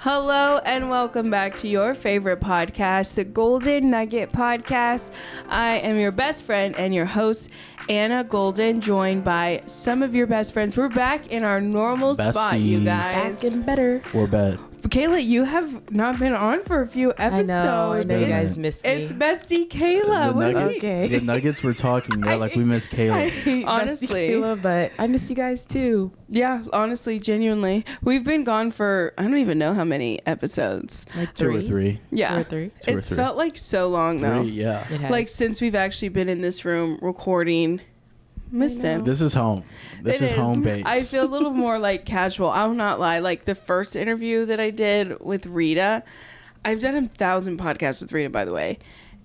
Hello and welcome back to your favorite podcast, the Golden Nugget podcast. I am your best friend and your host, Anna Golden, joined by some of your best friends. We're back in our normal spot, you guys. Back and better. We're bad. Kayla, you have not been on for a few episodes. I know you guys missed me. It's bestie Kayla. The Nuggets were talking. They're like, we miss Kayla. Honestly. Kayla, but I missed you guys too. Yeah, honestly, genuinely. We've been gone for, I don't even know how many episodes. Like Two or three. Yeah. 2 or 3. It's felt like so long, though. 3, yeah. It has. Like, since we've actually been in this room recording. Missed him. This is home. This is home base. I feel a little more like casual. I'll not lie. Like the first interview that I did with Rita, I've done 1,000 podcasts with Rita, by the way,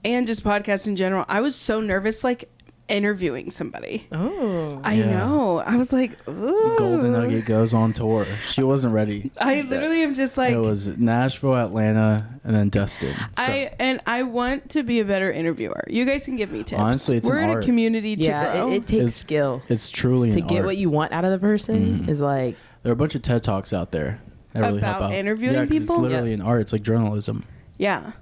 and just podcasts in general. I was so nervous, like interviewing somebody. Oh. I know. I was like, ooh. Golden Nugget goes on tour. She wasn't ready. I literally am just like. It was Nashville, Atlanta, and then Dustin. So. I want to be a better interviewer. You guys can give me tips. Honestly, it's We're an in art. a community to grow. It takes skill. It's truly to an get art. what you want out of the person is like. There are a bunch of TED Talks out there that really help About out. interviewing 'cause people? It's literally an art. It's like journalism. Yeah.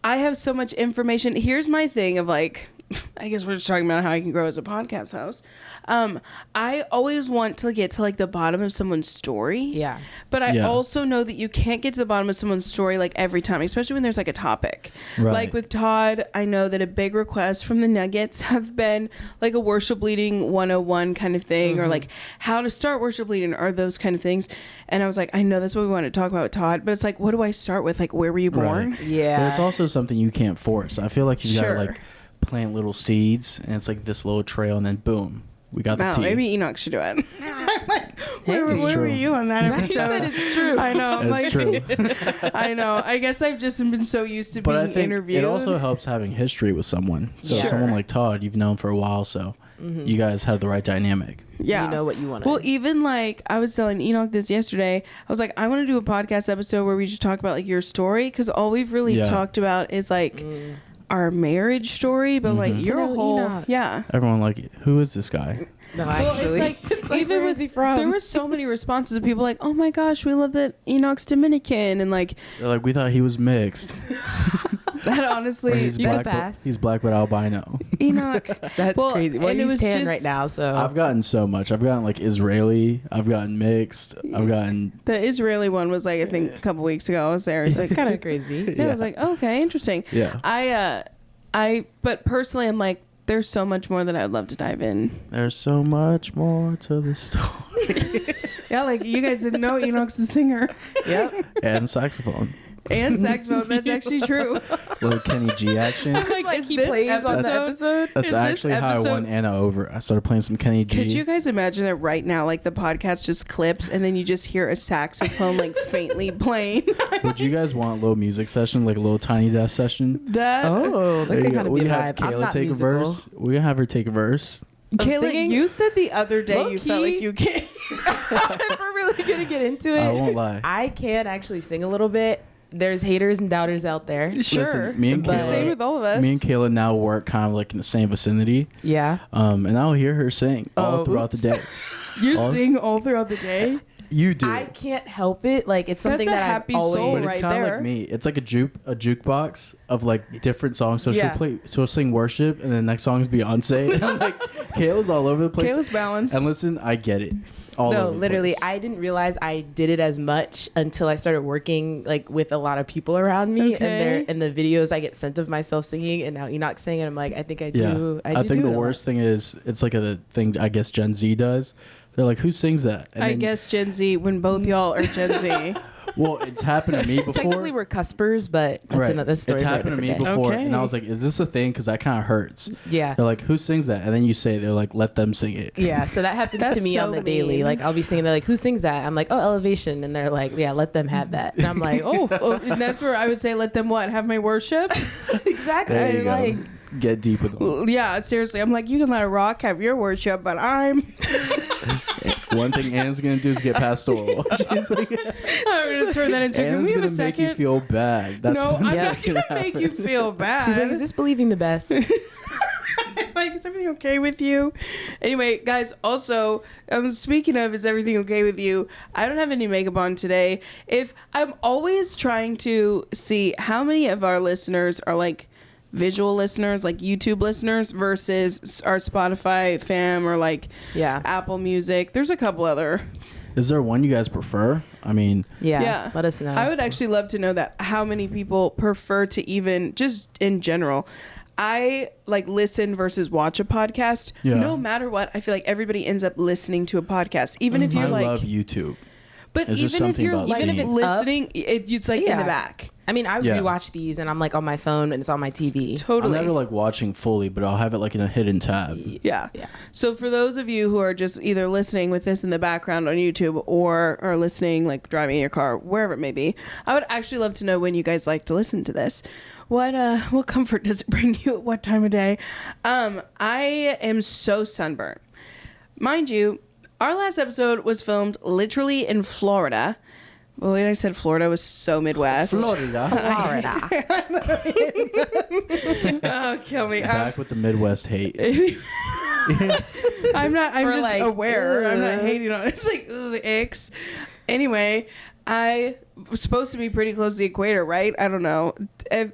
I have so much information. Here's my thing of like, I guess we're just talking about how I can grow as a podcast host. I always want to get to like the bottom of someone's story. Yeah. But I also know that you can't get to the bottom of someone's story like every time, especially when there's like a topic. Right. Like with Todd, I know that a big request from the Nuggets have been like a worship leading 101 kind of thing, or like how to start worship leading, or those kind of things. And I was like, I know that's what we want to talk about with Todd, but it's like, what do I start with? Like, where were you born? Right. Yeah. But it's also something you can't force. I feel like you Sure. gotta like plant little seeds, and it's like this little trail, and then boom, we got the Wow, tea. maybe Enoch should do it. I'm like, where it's were true. you on that episode? It's true. I know. I'm It's like, true. I know. I guess I've just been so used to But I being think interviewed. it also helps having history with someone. So Sure. someone like Todd, you've known for a while, so you guys have the right dynamic. yeah. You know what you want to. Well, even like I was telling Enoch this yesterday, I was like, I want to do a podcast episode where we just talk about like your story, because all we've really talked about is like our marriage story, but like your To know whole Enoch. Everyone like, who is this guy? No, Well, actually. it's like even where is he with from? there were so many responses of people like, oh my gosh, we love that Enoch's Dominican, and like They're like, we thought he was mixed. that. Or Honestly, he's You black. could pass. He's black but albino. Enoch. That's Well, crazy. Well, and it he's was tan just- right now, so. I've gotten so much. I've gotten like Israeli. I've gotten mixed. I've gotten. The Israeli one was like, I think a couple weeks ago I was there. It's like it's kind of crazy. I was like, okay, interesting. Yeah. But personally, I'm like, there's so much more that I'd love to dive in. There's so much more to the story. Yeah, like you guys didn't know Enoch's the singer Yep. And saxophone. and saxophone. That's actually true. Little Kenny G action. Like He plays on the episode. That's Is this actually how I episode- won Anna over. I started playing some Kenny G. Could you guys imagine that right now? Like the podcast just clips, and then you just hear a saxophone like faintly playing. Would you guys want a little music session, like a little tiny desk session? That Oh, that There you could go. kind of We be a have vibe. I'm Kayla not take musical. a verse. We're gonna have her take a verse. Kayla, singing? you said the other day you felt Low-key. like you can't. If we're really gonna get into it, I won't lie. I can actually sing a little bit. There's haters and doubters out there. Sure. Listen, me and But- Kayla, Same with all of us. me and Kayla now work kind of like in the same vicinity. Yeah. And I'll hear her sing all Oh, throughout the day. You all- sing all throughout the day. You do. I can't help it. Like it's something That's a that happy I've always. soul But it's right kind of there. like me. It's like a jukebox of like different songs. So Yeah. she'll sing worship, and then the next song is Beyonce. And I'm like, Kayla's all over the place. Kayla's balanced. And listen, I get it. All No, over the literally, place. I didn't realize I did it as much until I started working like with a lot of people around me, Okay. and the videos I get sent of myself singing, and now Enoch singing. And I'm like, I think I do. I do think do the it a worst lot. thing is it's like a thing I guess Gen Z does. They're like, who sings that? And I then- guess Gen Z, when both y'all are Gen Z. Well, it's happened to me before. Technically, we're cuspers, but that's Right. another story. It's for a happened to me different day. before, Okay. and I was like, "Is this a thing?" Because that kind of hurts. Yeah. They're like, "Who sings that?" And then you say, "They're like, let them sing it." Yeah, so that happens That's to me so on the daily. mean. Like I'll be singing, they're like, "Who sings that?" I'm like, "Oh, Elevation," and they're like, "Yeah, let them have that." And I'm like, "Oh, And that's where I would say, let them what? Have my worship? exactly." There you go. Like, Get deep with them. Yeah, seriously. I'm like, you can let a rock have your worship, but I'm One thing Anna's gonna do is get pastoral. She's like, I'm going to turn that into, can Anna's we have gonna a make you second? feel bad. That's No, one I'm thing not that's going to gonna make happen. you feel bad. she's like, "Is this believing the best?" like, like, is everything okay with you? Anyway, guys, also, speaking of, is everything okay with you? I don't have any makeup on today. If I'm always trying to see how many of our listeners are like visual listeners, like YouTube listeners, versus our Spotify fam or like Apple Music. There's a couple other. Is there one you guys prefer? I mean, yeah. Let us know. I would actually love to know that. How many people prefer to even just in general. I like listen versus watch a podcast. Yeah. No matter what, I feel like everybody ends up listening to a podcast, even if you're I love YouTube. But even if you're listening, it's like in the back. I mean, I rewatch these and I'm like on my phone and it's on my TV. Totally. I'm never like watching fully, but I'll have it like in a hidden tab. Yeah. So for those of you who are just either listening with this in the background on YouTube or are listening like driving in your car, wherever it may be, I would actually love to know when you guys like to listen to this. What comfort does it bring you at what time of day? I am so sunburnt. Mind you, our last episode was filmed literally in Florida. Well, when I said Florida, was so Midwest. Florida. Oh, kill me. Back with the Midwest hate. I'm just like, aware. I'm not hating on it. It's like, the icks. Anyway, I was supposed to be pretty close to the equator, right? I don't know.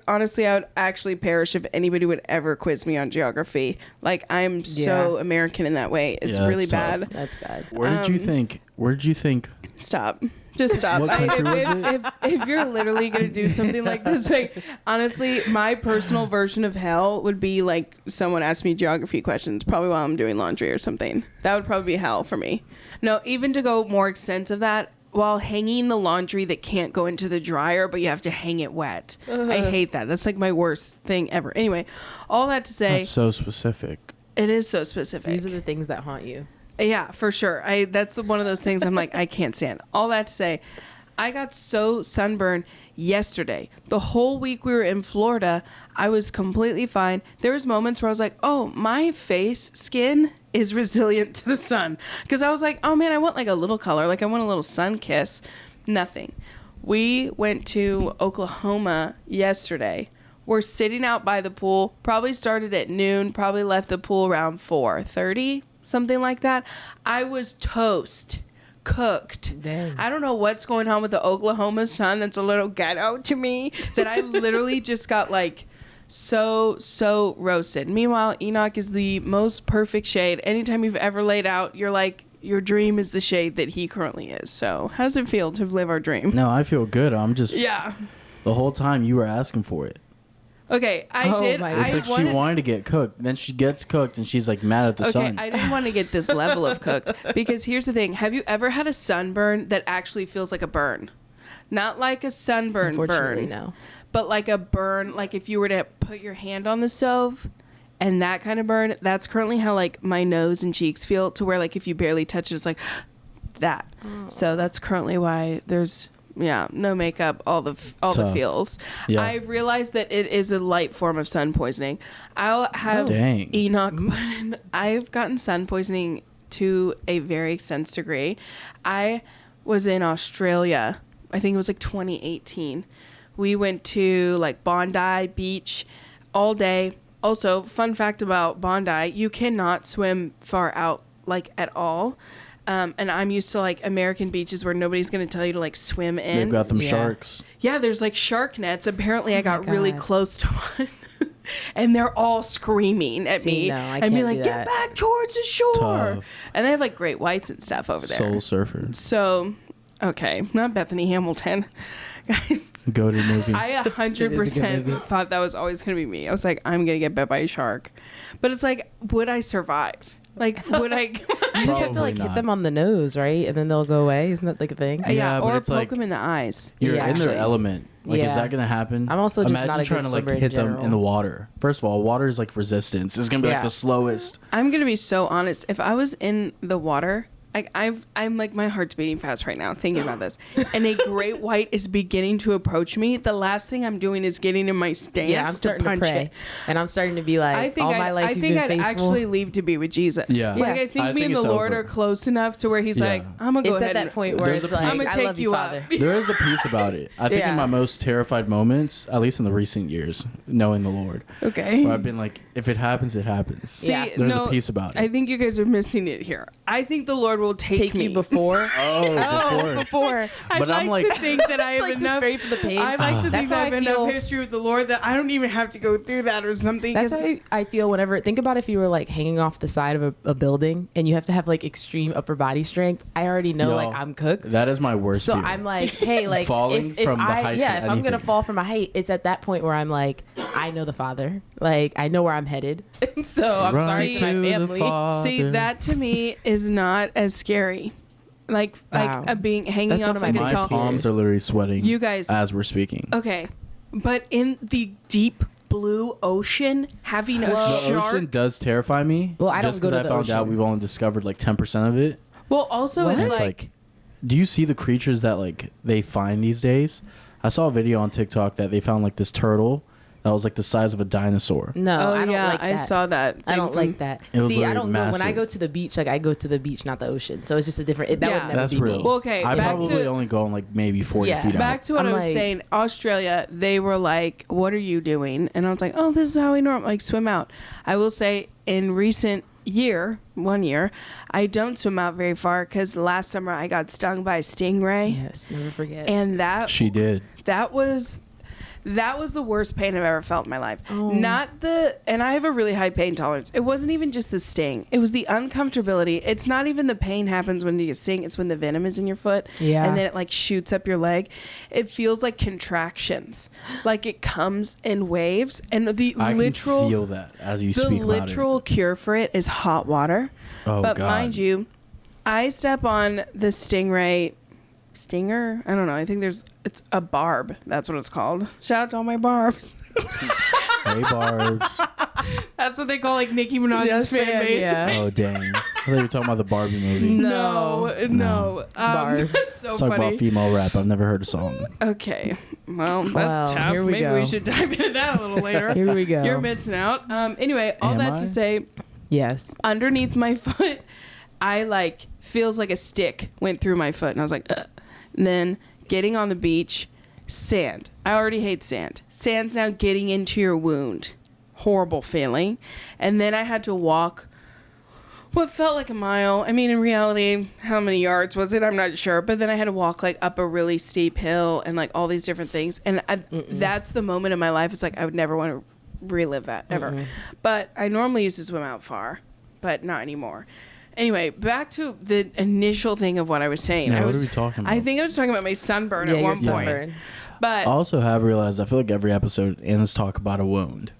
Honestly, I would actually perish if anybody would ever quiz me on geography. Like, I'm so American in that way. It's really bad. That's bad. Where did you think? Stop. Just stop. What country was it? If you're literally going to do something like this, like, honestly, my personal version of hell would be like someone asks me geography questions, probably while I'm doing laundry or something. That would probably be hell for me. No, even to go more extensive that, while hanging the laundry that can't go into the dryer, but you have to hang it wet. I hate that. That's like my worst thing ever. Anyway, all that to say. That's so specific. It is so specific. These are the things that haunt you. Yeah, for sure. That's one of those things I'm like, I can't stand. All that to say, I got so sunburned yesterday. The whole week we were in Florida, I was completely fine. There was moments where I was like, oh, my face skin is resilient to the sun. Because I was like, oh man, I want like a little color. Like I want a little sun kiss. Nothing. We went to Oklahoma yesterday. We're sitting out by the pool. Probably started at noon. Probably left the pool around 4:30. Something like that. I was toast. Cooked. Dang. I don't know what's going on with the Oklahoma sun. That's a little ghetto to me. That I literally just got like so roasted. Meanwhile, Enoch is the most perfect shade. Anytime you've ever laid out, you're like, your dream is the shade that he currently is. So how does it feel to live our dream? No, I feel good. I'm just the whole time you were asking for it. Okay, I did. It's like she wanted to get cooked. Then she gets cooked and she's like mad at the sun. Okay, I didn't want to get this level of cooked because here's the thing. Have you ever had a sunburn that actually feels like a burn? Not like a sunburn burn. No. But like a burn, like if you were to put your hand on the stove and that kind of burn, that's currently how like my nose and cheeks feel, to where like if you barely touch it, it's like that. Oh. So that's currently why there's no makeup, all the feels. Yeah. I've realized that it is a light form of sun poisoning. I'll have Enoch, I've gotten sun poisoning to a very extensive degree. I was in Australia, I think it was like 2018. We went to like Bondi Beach all day. Also, fun fact about Bondi, you cannot swim far out like at all. And I'm used to like American beaches where nobody's going to tell you to like swim in. They've got them sharks. Yeah, there's like shark nets. Apparently I got really close to one and they're all screaming at me and be like, get back towards the shore. Tough. And they have like great whites and stuff over there. Soul surfers. So, okay, not Bethany Hamilton. Guys, go to movie. I 100% thought that was always going to be me. I was like, I'm going to get bit by a shark. But it's like, would I survive? Like, would I? You just have to like hit them on the nose, right? And then they'll go away. Isn't that like a thing? Yeah, or poke them in the eyes. You're in their element. Like, is that going to happen? I'm also just not a trying good to like swimmer hit them in the water. First of all, water is like resistance. It's going to be like the slowest. I'm going to be so honest. If I was in the water like I'm like, my heart's beating fast right now thinking about this, and a great white is beginning to approach me. The last thing I'm doing is getting in my stance. Yeah, I'm starting to punch pray, it. and I'm starting to be like, all my life you've been I'd faithful. actually leave to be with Jesus. Yeah. Like I think me and the it's Lord over. are close enough to where He's Yeah. like, I'm gonna go It's ahead. at that point where There's it's a like, piece- I'm gonna I take love you Father. up. There is a piece about it. I think Yeah. in my most terrified moments, at least in the recent years, knowing the Lord, Okay. where I've been like, if it happens, it happens. See, Yeah. There's no, a piece about it. I think you guys are missing it here. I think the Lord will take me you before. before. I'd But I'm like to like- think that I have like to enough. spray for the pain. I like to think That's that how I have I enough feel. history with the Lord that I don't even have to go through that or something. That's 'cause- how I feel whenever. Think about if you were like hanging off the side of a building and you have to have like extreme upper body strength. I already know Yo, like I'm cooked. That is my worst So fear. I'm like, hey, like Falling if from the I, heights yeah, of if I'm gonna anything. fall from a height, it's at that point where I'm like, I know the Father, like I know where I'm headed, so I'm Run sorry to my to the family. Father. See, that to me is not as scary. Like Wow. a being hanging That's off one of like my a my tall. palms are literally sweating. You guys- as we're speaking. Okay, but in the deep blue ocean, having a The shark. ocean does terrify me. Well, I don't just go 'cause to I the found out ocean. we've only discovered like 10% of it. Well, also What? And it's it's like, like, do you see the creatures that like they find these days? I saw a video on TikTok that they found like this turtle that was like the size of a dinosaur. No, oh I don't yeah, like that. I saw that. I thing don't from- like that. It was See, I literally don't know. When I massive. go to the beach, like I go to the beach, not the ocean. So it's just a different. That Yeah. would never That's be real. me. Well, okay, I back probably to- only go on like maybe 40 Yeah. feet Back out. to what I'm I was like- saying, Australia, they were like, "What are you doing?" And I was like, "Oh, this is how we normally like swim out." I will say, in recent one year, I don't swim out very far because last summer I got stung by a stingray, Yes, never forget. and that She did. that was the worst pain I've ever felt in my life. Oh. And I have a really high pain tolerance. It wasn't even just the sting. It was the uncomfortability. It's not even the pain happens when you sting. It's when the venom is in your foot. Yeah. And then it like shoots up your leg. It feels like contractions. Like it comes in waves. And the I literal can feel that as you the speak literal cure for it is hot water. Oh, but God. mind you, I step on the stingray stinger. I don't know. I think it's a barb. That's what it's called. Shout out to all my barbs. Hey, Barbs. That's what they call like Nicki Minaj's Yes, fan fan, base. yeah. Oh, dang. I thought you were talking about the Barbie movie. No. Barbs. So Let's talk funny. about female rap. I've never heard a song. Okay. Well, that's Well, tough. here we Maybe go. we should dive into that a little later. Here we go. You're missing out. Anyway, all Am that I? to say, Yes. underneath my foot, I like feels like a stick went through my foot, and I was like, ugh. And then getting on the beach, sand. I already hate sand. Sand's now getting into your wound. Horrible feeling. And then I had to walk what felt like a mile. I mean, in reality, how many yards was it? I'm not sure. But then I had to walk like up a really steep hill and like all these different things. And that's the moment in my life. It's like I would never want to relive that ever. But I normally used to swim out far, but not anymore. Anyway, back to the initial thing of what I was saying. Yeah, what are we talking about? I think I was talking about my sunburn Yeah, at your one point. sunburn. But I also have realized I feel like every episode Anna's talk about a wound.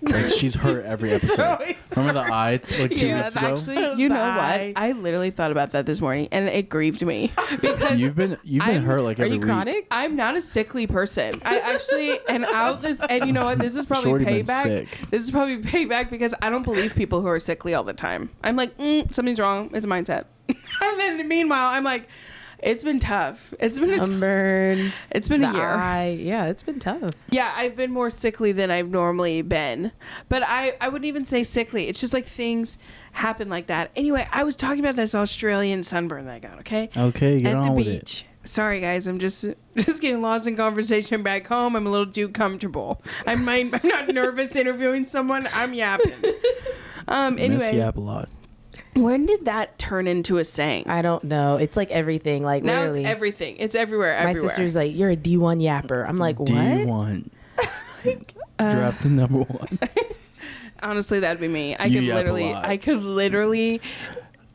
Like she's hurt every episode. Remember the eye like 2 yeah, weeks ago? actually, you know what? I literally thought about that this morning, and it grieved me because You've been hurt like Are every you week. chronic? I'm not a sickly person. I actually, and I'll just, and you know what? This is probably Shorty been payback. sick. This is probably payback because I don't believe people who are sickly all the time. I'm like, something's wrong. It's a mindset. And then meanwhile, I'm like, it's been tough. It's been Sunburn. it's been a The year. eye. Yeah, it's been tough. Yeah, I've been more sickly than I've normally been. But I wouldn't even say sickly. It's just like things happen like that. Anyway, I was talking about this Australian sunburn that I got, okay? Okay, get At on the with it. beach. Sorry guys, I'm just getting lost in conversation back home. I'm a little too comfortable. I'm not nervous interviewing someone. I'm yapping. Miss Anyway, Yap a lot. when did that turn into a saying? I don't know. It's like everything. Like Now literally. it's everything. It's everywhere. My Everywhere. sister's like, "You're a D1 yapper." I'm like, "What?" D1. Draft the number 1. Honestly, that'd be me. You yap a lot. I could literally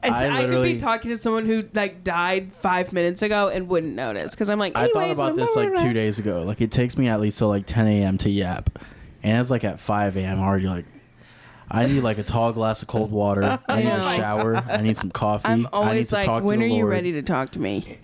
I could be literally- talking to someone who like died 5 minutes ago and wouldn't notice because I'm like, I thought anyways, about this like 2 days ago. Like it takes me at least till like 10 a.m. to yap. And it's like at 5 a.m. already like, I need like a tall glass of cold water. I need a know. shower. I need some coffee. I'm I need always to like, talk when to are the you Lord. ready to talk to me?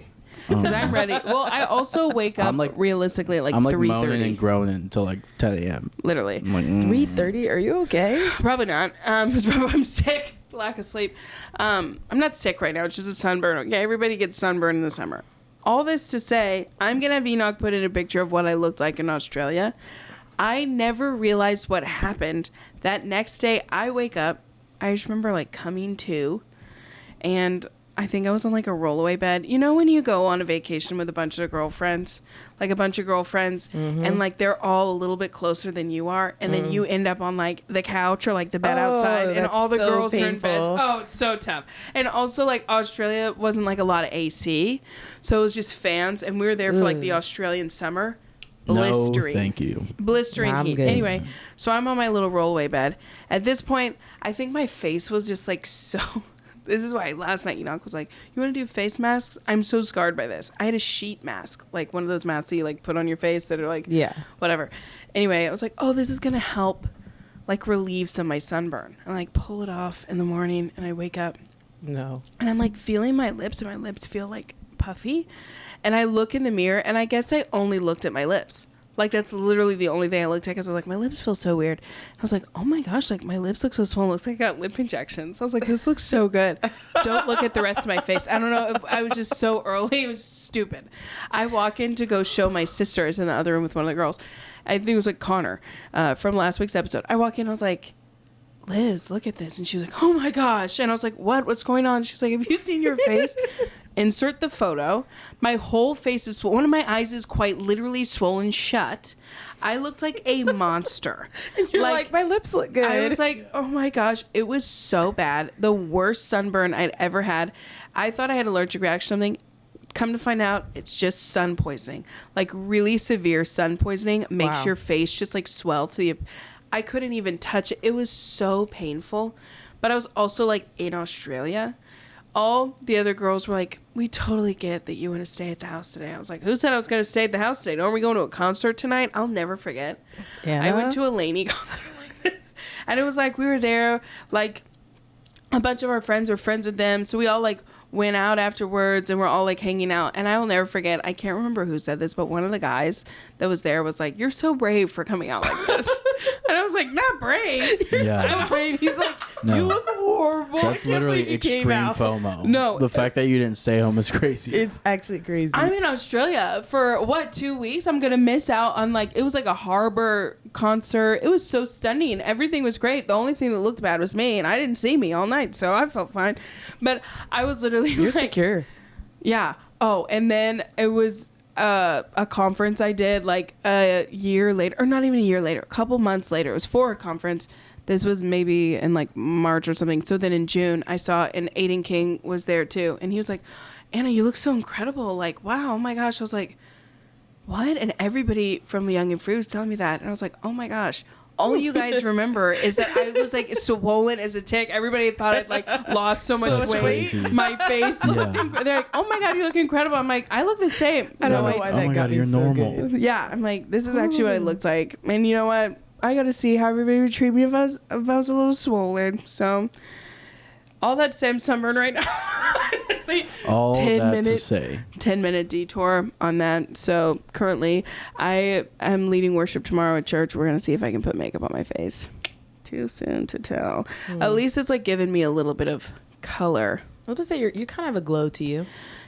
Because I'm ready. Well, I also wake up I'm like- realistically at like I'm like 3:30. moaning and groaning until like 10 a.m. Literally. I'm like, 3:30? Are you okay? Probably not. It's probably I'm sick. lack of sleep. I'm not sick right now. It's just a sunburn. Okay, everybody gets sunburn in the summer. All this to say, I'm going to have Enoch put in a picture of what I looked like in Australia. I never realized what happened. That next day, I wake up. I just remember, like, coming to, and I think I was on, like, a rollaway bed. You know when you go on a vacation with a bunch of girlfriends? Like, a bunch of girlfriends, and, like, they're all a little bit closer than you are, and then you end up on, like, the couch or, like, the bed outside, and all the girls are in beds. Oh, it's so tough. And also, like, Australia wasn't, like, a lot of AC, so it was just fans, and we were there for, like, the Australian summer. Blistering. No, thank you. Blistering heat. good. Anyway, so I'm on my little rollaway bed. At this point, I think my face was just like so. This is why last night Enoch was like, "You want to do face masks?" I'm so scarred by this. I had a sheet mask, like one of those masks that you like put on your face that are like, whatever. Anyway, I was like, "Oh, this is gonna help, like relieve some of my sunburn." And like pull it off in the morning, and I wake up. No. And I'm like feeling my lips, and my lips feel like puffy. And I look in the mirror, and I guess I only looked at my lips. Like, that's literally the only thing I looked at, because I was like, my lips feel so weird. I was like, oh my gosh, like, my lips look so swollen. Looks like I got lip injections. I was like, this looks so good. Don't look at the rest of my face. I don't know. I was just so early. It was stupid. I walk in to go show my sisters in the other room with one of the girls. I think it was like Connor from last week's episode. I walk in, I was like, Liz, look at this. And she was like, oh my gosh. And I was like, what? What's going on? She was like, have you seen your face? Insert the photo. My whole face is swollen. One of my eyes is quite literally swollen shut. I looked like a monster. And you're like, my lips look good. I was like, oh my gosh. It was so bad. The worst sunburn I'd ever had. I thought I had allergic reaction to something. Come to find out, it's just sun poisoning. Like really severe sun poisoning makes your face just like swell to the... I couldn't even touch it. It was so painful. But I was also like in Australia. All the other girls were like, we totally get that you want to stay at the house today. I was like, who said I was going to stay at the house today? Aren't we going to a concert tonight? I'll never forget. Yeah. I went to a Lainey concert like this. And it was like, we were there, like, a bunch of our friends were friends with them. So we all, like, went out afterwards and we're all, like, hanging out. And I will never forget, I can't remember who said this, but one of the guys that was there was like, you're so brave for coming out like this. And I was like, not brave. You're so brave. He's like, you look horrible. That's literally extreme FOMO. No. The fact that you didn't stay home is crazy. It's actually crazy. I'm in Australia for, 2 weeks? I'm going to miss out on, like, it was like a harbor concert. It was so stunning. Everything was great. The only thing that looked bad was me, and I didn't see me all night, so I felt fine. But I was literally You're like, secure. Yeah. Oh, and then it was a conference I did like a year later, or not even a year later, a couple months later. It was for a conference. This was maybe in like March or something. So then in June, I saw, and Aiden King was there too. And he was like, Anna, you look so incredible. Like, wow, oh my gosh. I was like, what? And everybody from Young and Free was telling me that. And I was like, oh my gosh. All you guys remember is that I was like swollen as a tick. Everybody thought I'd like lost so much weight. Crazy. My face looked they're like, oh my God, you look incredible. I'm like, I look the same. I don't know why that got me so good. Yeah, I'm like, this is actually what I looked like. And you know what? I got to see how everybody would treat me if I was a little swollen. So all that same sunburn right now. All that to say. 10-minute detour on that. So currently, I am leading worship tomorrow at church. We're going to see if I can put makeup on my face. Too soon to tell. At least it's like giving me a little bit of color. I was going to say, you kind of have a glow to you.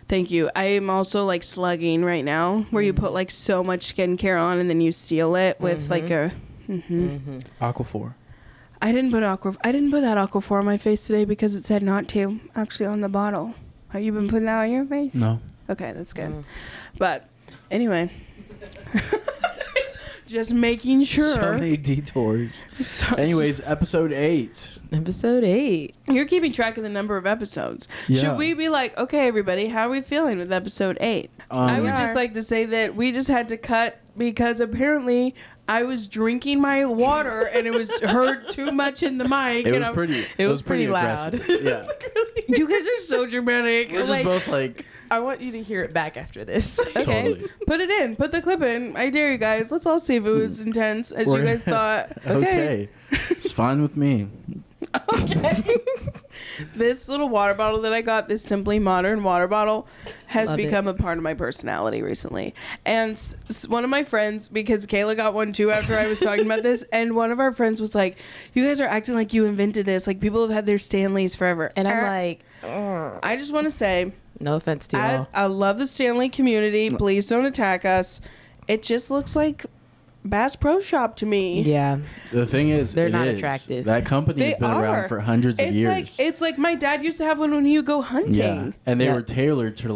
Thank you. I am also like slugging right now, where you put like so much skincare on and then you seal it with like a... Aquaphor. I didn't put that Aquaphor on my face today because it said not to, actually on the bottle. Have you been putting that on your face? No. Okay, that's good. But anyway, just making sure. So many detours. Anyways, episode 8. Episode 8. You're keeping track of the number of episodes. Yeah. Should we be like, okay, everybody, how are we feeling with episode 8? I would just like to say that we just had to cut because apparently I was drinking my water and it was heard too much in the mic. It was pretty loud. Yeah. You guys are so dramatic. We're just both like... I want you to hear it back after this. Okay. Totally. Put it in. Put the clip in. I dare you guys. Let's all see if it was intense as you guys thought. Okay. It's fine with me. Okay. This little water bottle that I got, this Simply Modern water bottle, has Love become a part of my personality recently. And one of my friends, because Kayla got one too after I was talking about this, and one of our friends was like, you guys are acting like you invented this. Like, people have had their Stanleys forever. And I'm like, I just want to say, no offense to you all. I love the Stanley community. Please don't attack us. It just looks like Bass Pro Shop to me. Yeah. The thing is, They're not attractive. That company has been around for hundreds of years. It's like my dad used to have one when he would go hunting. Yeah, and they were tailored to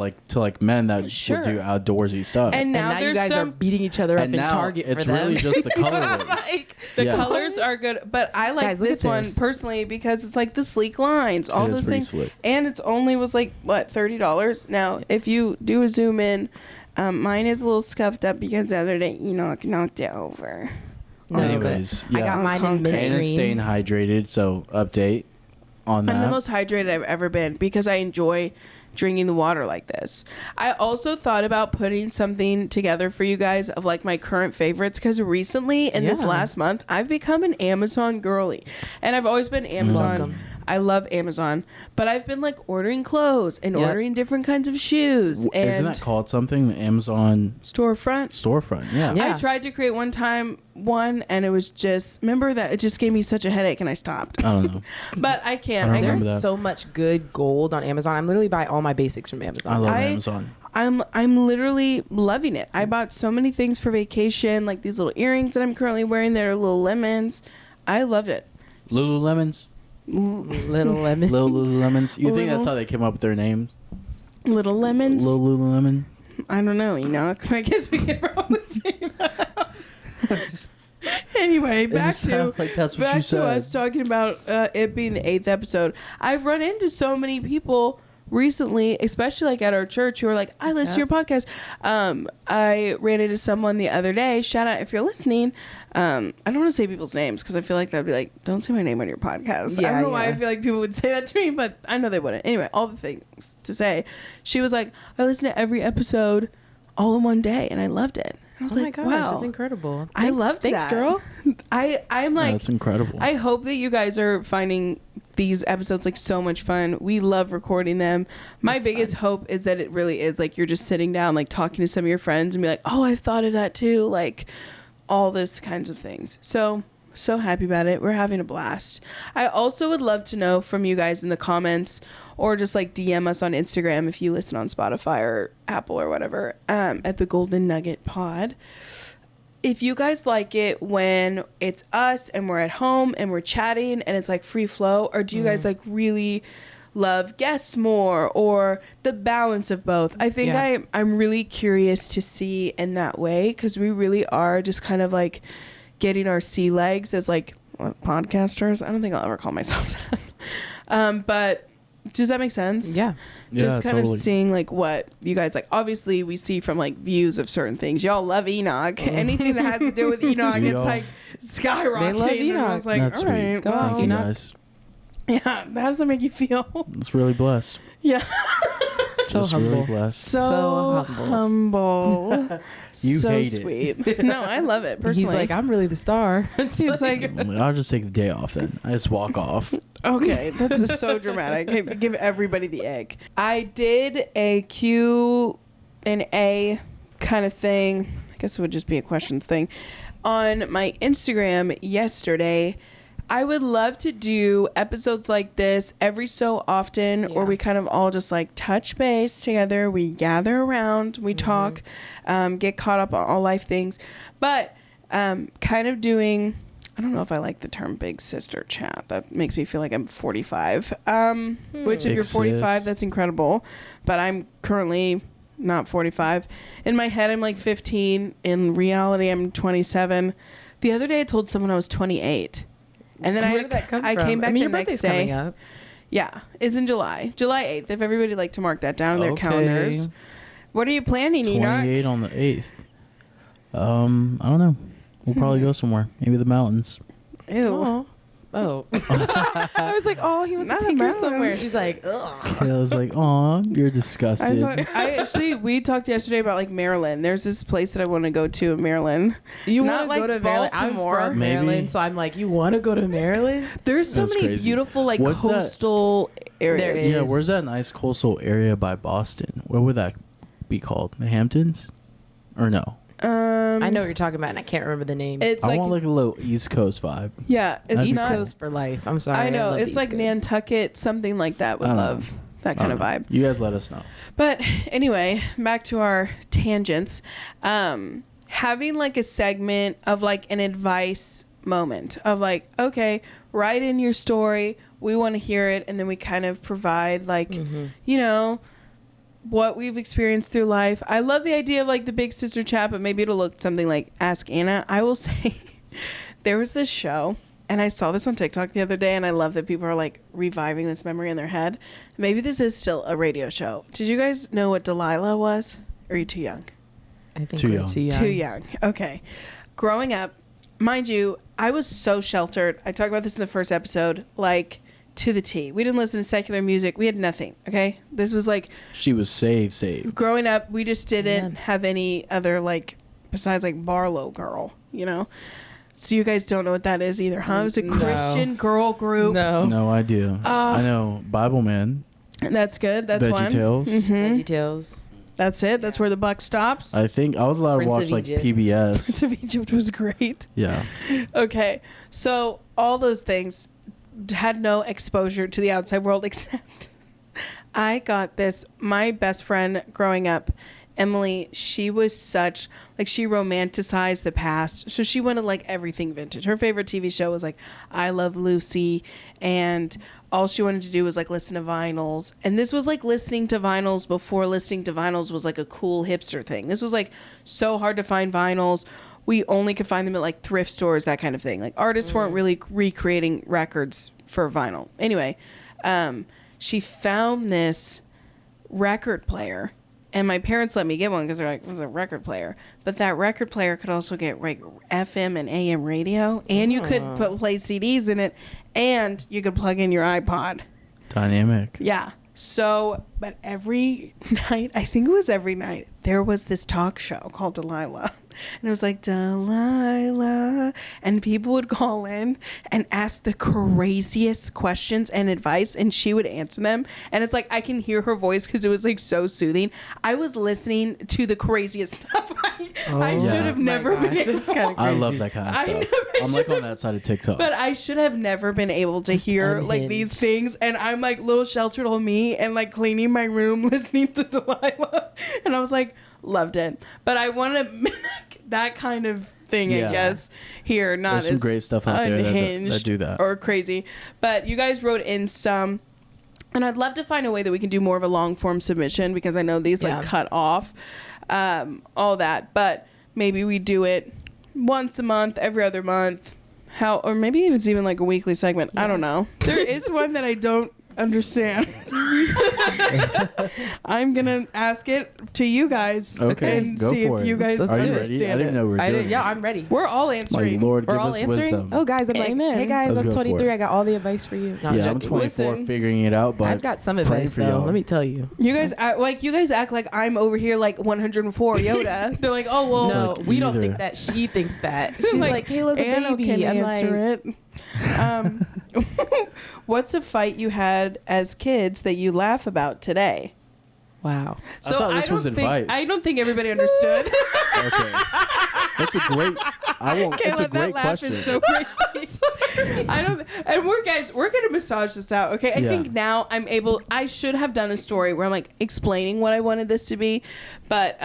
men that would do outdoorsy stuff. And now you guys are beating each other up in Target for them. It's really just the colorways. Like, the colors are good, but I like this one personally because it's like the sleek lines, all those things, slick. And it's only was like what, $30. Now, if you do a zoom in, mine is a little scuffed up because the other day Enoch knocked it over. No, anyways, I got mine in mint and green. it's staying hydrated, so update on that. I'm the most hydrated I've ever been because I enjoy drinking the water like this. I also thought about putting something together for you guys of like my current favorites because recently in this last month I've become an Amazon girly, and I've always been Amazon. Welcome. I love Amazon, but I've been like ordering clothes and ordering different kinds of shoes. And isn't that called something? Amazon storefront. Yeah. I tried to create one, and it was just, remember that it just gave me such a headache and I stopped. I don't know. But I can't. I don't remember There's that. so much good gold on Amazon. I'm literally buy all my basics from Amazon. I love Amazon. I'm literally loving it. I bought so many things for vacation, like these little earrings that I'm currently wearing that are little lemons. I loved it. Lululemons. Little lemon. Lululemons. You think that's how they came up with their names? Little lemons. Lululemon. I don't know, Enoch. I guess we can probably figure that out. Anyway, back to us talking about it being the 8th episode. I've run into so many people recently, especially like at our church, who are like, I listen to your podcast. I ran into someone the other day, shout out if you're listening. I don't want to say people's names because I feel like that'd be like, don't say my name on your podcast. I don't know why I feel like people would say that to me, but I know they wouldn't. Anyway, all the things to say. She was like, I listen to every episode all in one day and I loved it. I was like, my gosh, wow, that's incredible. I loved thanks, that. girl. I'm like, that's incredible. I hope that you guys are finding these episodes like so much fun. We love recording them. My biggest hope is that it really is like you're just sitting down, like talking to some of your friends and be like, oh, I've thought of that too. Like all those kinds of things. So happy about it. We're having a blast. I also would love to know from you guys in the comments or just like DM us on Instagram if you listen on Spotify or Apple or whatever, at the Golden Nugget Pod. If you guys like it when it's us and we're at home and we're chatting and it's like free flow, or do you guys like really love guests more or the balance of both? I think I'm really curious to see in that way because we really are just kind of like getting our sea legs as like podcasters. I don't think I'll ever call myself that. But does that make sense? Yeah. Just kind of seeing like what you guys like. Obviously we see from like views of certain things. Y'all love Enoch. Anything that has to do with Enoch, it's like skyrocketing. They love Enoch. And I was like, that's all sweet. right, Go well, off, Thank you Enoch. guys. yeah. How does that make you feel? It's really blessed. Yeah. So Just humble. really blessed. So humble. You so hate it. sweet. No, I love it personally. He's like, I'm really the star. He's like, I'll just take the day off then. I just walk off. okay, that's just so dramatic. I give everybody the egg. I did a Q&A kind of thing. I guess it would just be a questions thing on my Instagram yesterday. I would love to do episodes like this every so often, or we kind of all just like touch base together. We gather around, we talk, get caught up on all life things, but kind of doing, I don't know if I like the term big sister chat. That makes me feel like I'm 45, which if Big you're 45, sis. that's incredible, but I'm currently not 45. In my head, I'm like 15. In reality, I'm 27. The other day, I told someone I was 28. And then Where did that come I from? came back your the next birthday's day. coming up. Yeah, it's in July 8th. If everybody like to mark that down in their calendars. What are you planning, Enoch? 28 on the 8th. I don't know. We'll probably go somewhere. Maybe the mountains. Ew. Aw. Oh. I was like, oh, he wants Not to a take her mouse. somewhere. She's like, ugh. I was like, "Aw, you're disgusted." We talked yesterday about like Maryland. There's this place that I want to go to in Maryland. You Not want to like go to Maryland? Baltimore. I'm from Maybe. Maryland, so I'm like, you want to go to Maryland? There's so That's many crazy. beautiful like What's that? coastal areas. There is. Yeah, where's that nice coastal area by Boston? What would that be called? The Hamptons? Or no? I know what you're talking about, and I can't remember the name. It's I like, want like a little East Coast vibe. yeah, it's East not. Coast for life. I'm sorry. I know love it's the like East Coast. Nantucket, something like that. Would I don't love know. that kind I of don't know. vibe. You guys let us know. But anyway, back to our tangents. Having like a segment of like an advice moment of like, okay, write in your story. We want to hear it. And then we kind of provide like, you know, what we've experienced through life. I love the idea of like the big sister chat, but maybe it'll look something like Ask Anna. I will say there was this show, and I saw this on TikTok the other day, and I love that people are like reviving this memory in their head. Maybe this is still a radio show. Did you guys know what Delilah was? Or are you too young? I think Too we're young. too young. Too young. Okay. Growing up, mind you, I was so sheltered. I talked about this in the first episode, like to the T. We didn't listen to secular music. We had nothing. Okay. This was like She was saved. growing up. We just didn't Yeah. have any other like besides like Barlow Girl, you know? So you guys don't know what that is either, huh? It was a No. Christian girl group. No. No idea. I know Bible Man, That's good. That's one. VeggieTales. Veggie Tales. That's it. That's where the buck stops. I think I was allowed to Prince watch of like Egypt. PBS. Prince of Egypt was great. Yeah. Okay, so all those things had no exposure to the outside world except I got this. My best friend growing up, Emily, she was such like she romanticized the past. So she wanted like everything vintage. Her favorite TV show was like I Love Lucy, and all she wanted to do was like listen to vinyls. And this was like listening to vinyls before listening to vinyls was like a cool hipster thing. This was like so hard to find vinyls. We only could find them at like thrift stores, that kind of thing. Like artists weren't really recreating records for vinyl. Anyway, she found this record player, and my parents let me get one because they're like, it was a record player. But that record player could also get like FM and AM radio, and you could play CDs in it, and you could plug in your iPod. Dynamic. Yeah. So, but every night, I think it was every night, there was this talk show called Delilah. And it was like, Delilah. And people would call in and ask the craziest questions and advice, and she would answer them. And it's like, I can hear her voice because it was like so soothing. I was listening to the craziest stuff. I yeah. should have never been able It's kind of I crazy. love that kind of I stuff. never I'm like should've- on that side of TikTok. But I should have never been able to hear like these unhinged. things, and I'm like little sheltered old me and like cleaning my room listening to Delilah, and I was like loved it. But I want to mimic that kind of thing, I Yeah. guess, here. Not There's some as great stuff out there that unhinged do that. or crazy. But you guys wrote in some, and I'd love to find a way that we can do more of a long form submission because I know these like Yeah. cut off, all that. But maybe we do it once a month, every other month. Or maybe it's even like a weekly segment. I don't know. There is one that I don't understand. I'm gonna ask it to you guys Okay, and go see for if it. you guys Let's Are you do it. ready? I understand didn't it. know we were doing Yeah, this. I'm ready. We're all Like, answering. Lord, We're give all us answering. wisdom. Oh, guys, I'm Amen. like, hey guys, Let's I'm go for 23. it. I got all the advice for you. No, Yeah, I'm joking. 24, Listen. figuring it out, but I've got some praying advice for though. y'all. Let me tell you. You guys act like I'm over here like 104 Yoda. They're like, oh well. No, like we don't either. think that. She thinks that. She's like, Kayla's a Anna baby. can I'm answer like, it. What's a fight you had as kids that you laugh about today? wow. So thought this was don't think, advice. I don't think everybody understood. Okay. That's a great. It's a Kayla, great that laugh question. is so crazy. I don't. And we're gonna massage this out. Okay. I Yeah. think now I'm able. I should have done a story where I'm like explaining what I wanted this to be, but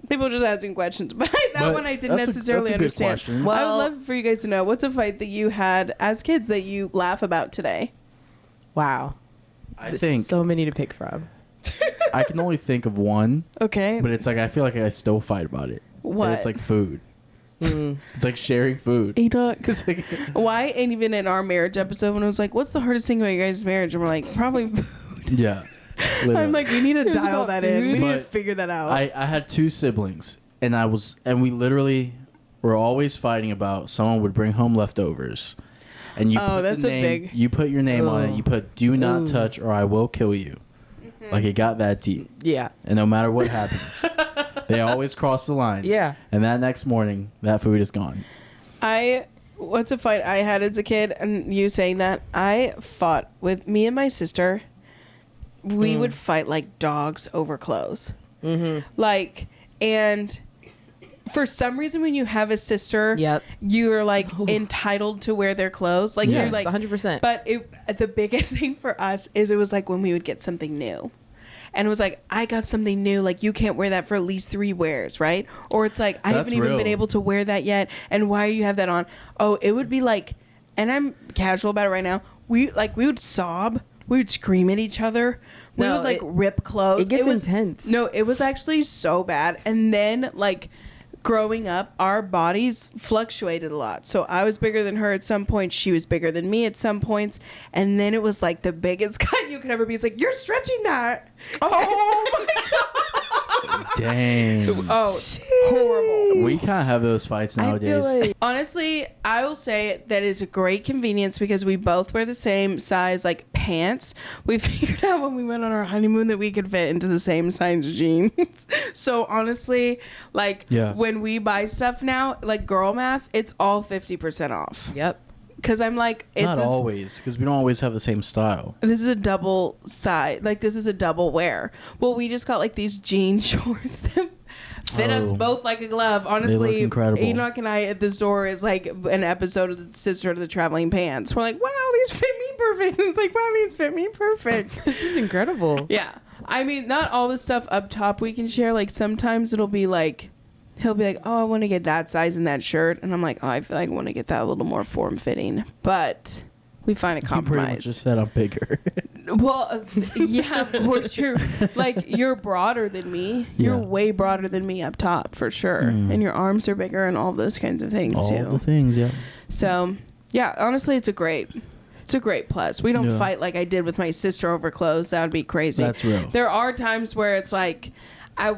people are just asking questions. But that But one I didn't that's a necessarily good understand. question. I would Well- love for you guys to know what's a fight that you had as kids that you laugh about today. Wow. I There's think so many to pick from. I can only think of one, Okay. but it's like I feel like I still fight about it. What? And it's like food. It's like sharing food. Enoch. It's like, Why? And even in our marriage episode, when it was like, "What's the hardest thing about your guys' marriage?" and we're like, "Probably food." yeah. I'm Literally. like, we need to was dial about that in. We food. need to But figure that out. I had two siblings, and we literally were always fighting about someone would bring home leftovers. and you Oh, put that's the a name, big- you put your name on it. You put "Do not touch or I will kill you." Like it got that deep. Yeah. And no matter what happens, they always cross the line. Yeah. And that next morning, that food is gone. What's a fight I had as a kid, and you saying that, I fought with me and my sister. We would fight like dogs over clothes. Like, and for some reason when you have a sister, you're like entitled to wear their clothes. Like Yes, you're like 100%. But the biggest thing for us is it was like when we would get something new. And it was like, I got something new. Like, you can't wear that for at least 3 wears, right? Or it's like, I haven't even been able to wear that yet. And why do you have that on? Oh, it would be like, and I'm casual about it right now. We would sob. We would scream at each other. We would like rip clothes. It gets intense. No, it was actually so bad. And then like growing up, our bodies fluctuated a lot. So I was bigger than her at some points. She was bigger than me at some points. And then it was like the biggest cut you could ever be. It's like, you're stretching that. Oh my God. Dang. Oh, horrible. We kind of have those fights nowadays. I feel like Honestly, I will say that is a great convenience because we both wear the same size like pants. We figured out when we went on our honeymoon that we could fit into the same size jeans. So honestly, like when we buy stuff now, like girl math, it's all 50% off. Yep. Because I'm like, it's Not always, because we don't always have the same style. This is a double side. Like this is a double wear. Well, we just got like these jean shorts that fit us both like a glove. Honestly, they look incredible. Enoch and I at the store is like an episode of the Sister of the Traveling Pants. We're like, wow, these fit me perfect. It's like, wow, these fit me perfect. This is incredible. Yeah. I mean, not all the stuff up top we can share. Like sometimes it'll be like, he'll be like, oh, I want to get that size in that shirt. And I'm like, oh, I feel like I want to get that a little more form-fitting. But we find a compromise. You pretty much just said I'm bigger. Well, yeah, of course you're like you're broader than me. You're way broader than me up top for sure, and your arms are bigger and all those kinds of things too. All the things, yeah. So, yeah, honestly, it's a great plus. We don't fight like I did with my sister over clothes. That would be crazy. That's real. There are times where it's like.